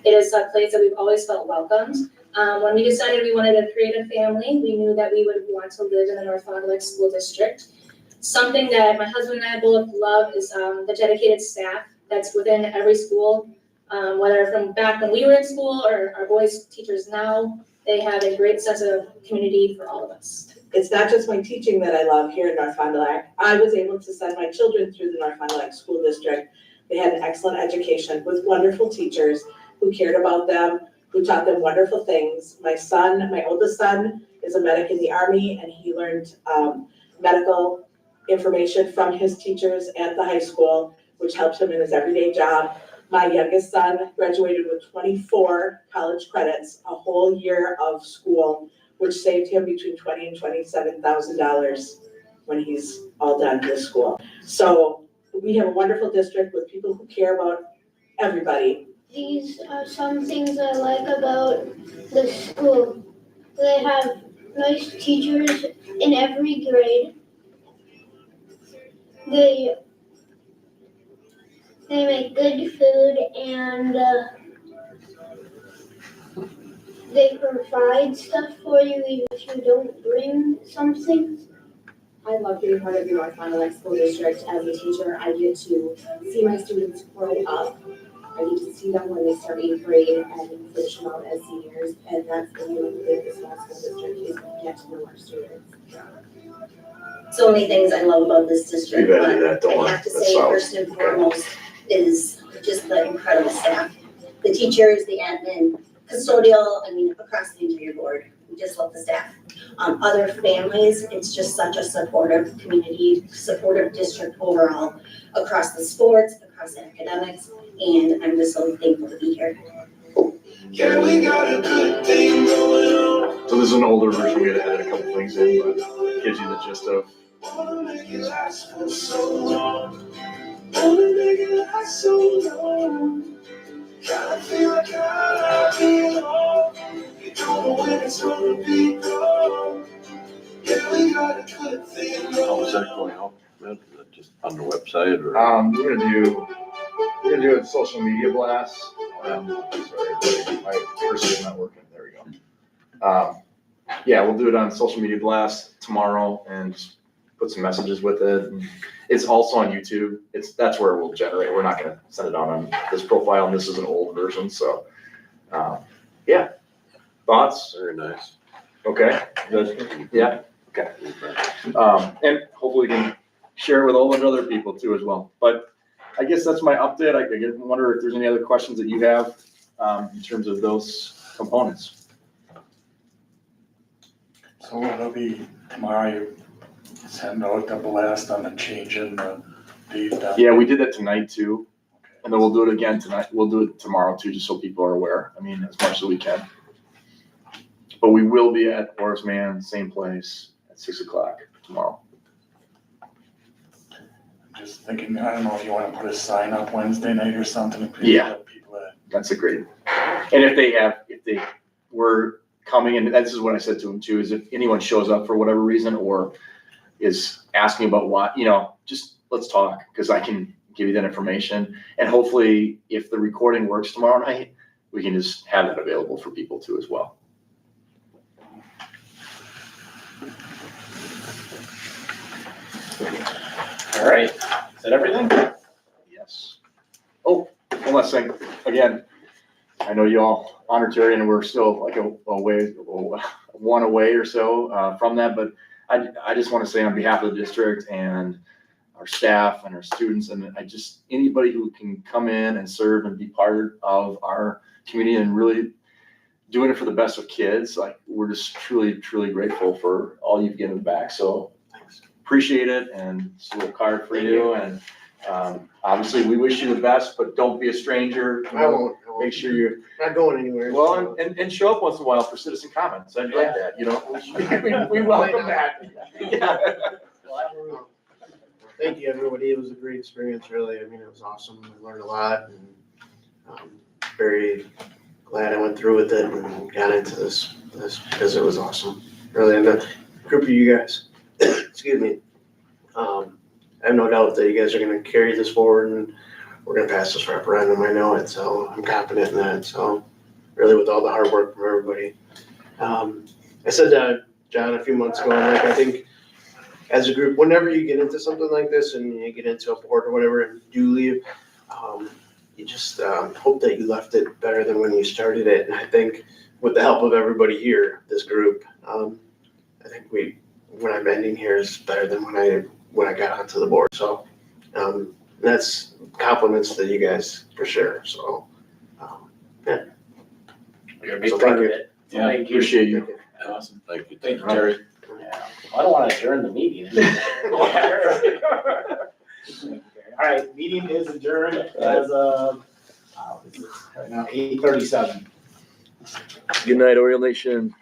It is a place that we've always felt welcomed. When we decided we wanted to create a family, we knew that we would want to live in the North Fond du Lac School District. Something that my husband and I both love is the dedicated staff that's within every school, whether from back when we were in school or our boys' teachers now. They have a great sense of community for all of us. It's not just my teaching that I love here in North Fond du Lac. I was able to send my children through the North Fond du Lac School District. They had an excellent education with wonderful teachers who cared about them, who taught them wonderful things. My oldest son, is a medic in the Army, and he learned medical information from his teachers at the high school, which helped him in his everyday job. My youngest son graduated with 24 college credits, a whole year of school, which saved him between $20,000 and $27,000 when he's all done with school. So we have a wonderful district with people who care about everybody. These are some things I like about the school. They have nice teachers in every grade. They make good food, and they provide stuff for you even if you don't bring something. I love being part of the North Fond du Lac School District. As a teacher, I get to see my students grow up. I get to see them when they start 8th grade and finish them out as seniors, and that's the really big of the small school district is we get to know our students. So many things I love about this district, We've but added that, don't I worry. have to That's say solid. first and foremost is just the incredible staff. The teachers, the admin, custodial, I mean, across the entire board. We just love the staff. Other families, it's just such a supportive community, supportive district overall, across the sports, across academics, and I'm just so thankful to be here. Yeah, we got a good thing going on. So this is an older version, we had to edit a couple things in, but it gives you the gist of. How is that going out? Is it just on the website or? We're gonna do a social media blast. Sorry, my cursor is not working. There we go. Yeah, we'll do it on social media blast tomorrow and just put some messages with it. And it's also on YouTube. That's where we'll generate. We're not gonna send it out on this profile, and this is an old version, so, yeah. Thoughts? Very nice. Okay, good. Yeah, okay. And hopefully we can share it with a whole bunch of other people too as well. But I guess that's my update. I wonder if there's any other questions that you have in terms of those components. So it'll be tomorrow, you send out a blast on the change in the date. Yeah, we did that tonight too. And then we'll do it again tonight. We'll do it tomorrow too, just so people are aware. I mean, as much as we can. But we will be at Horace Mann, same place at 6 o'clock tomorrow. Just thinking, I don't know if you want to put a sign up Wednesday night or something. Yeah, that's a great. And if they were coming, and this is what I said to them too, is if anyone shows up for whatever reason or is asking about what, just let's talk, because I can give you that information. And hopefully if the recording works tomorrow night, we can just have that available for people too as well. All right, is that everything? Yes. Oh, one last thing. Again, I know you all honor Terry, and we're still like one away or so from that, but I just want to say on behalf of the district and our staff and our students, and anybody who can come in and serve and be part of our community and really doing it for the best of kids, like we're just truly, truly grateful for all you've given back. So appreciate it, and it's a little card for you. And obviously we wish you the best, but don't be a stranger. I won't. Make sure you're not going anywhere. Well, and show up once in a while for citizen comments. I like that, we welcome that. Yeah. Thank you, everybody. It was a great experience, really. I mean, it was awesome. I learned a lot, and very glad I went through with it and got into this because it was awesome. Really, and the group of you guys, excuse me, I have no doubt that you guys are going to carry this forward, and we're going to pass this referendum. I know it, so I'm confident in that. So really, with all the hard work from everybody, I said to John a few months ago, like, I think as a group, whenever you get into something like this and you get into a board or whatever and you do leave, you just hope that you left it better than when you started it. And I think with the help of everybody here, this group, I think when I'm ending here is better than when I got onto the board. So that's compliments to you guys for sure. So yeah. You're a big So part thank of you. it. So Yeah, thank you. Appreciate you. Awesome. Thank you. Thank you, Terry. Yeah. I don't want to adjourn the meeting. All right, meeting is adjourned as of, right now, 8:37. Good night, Oriole Nation.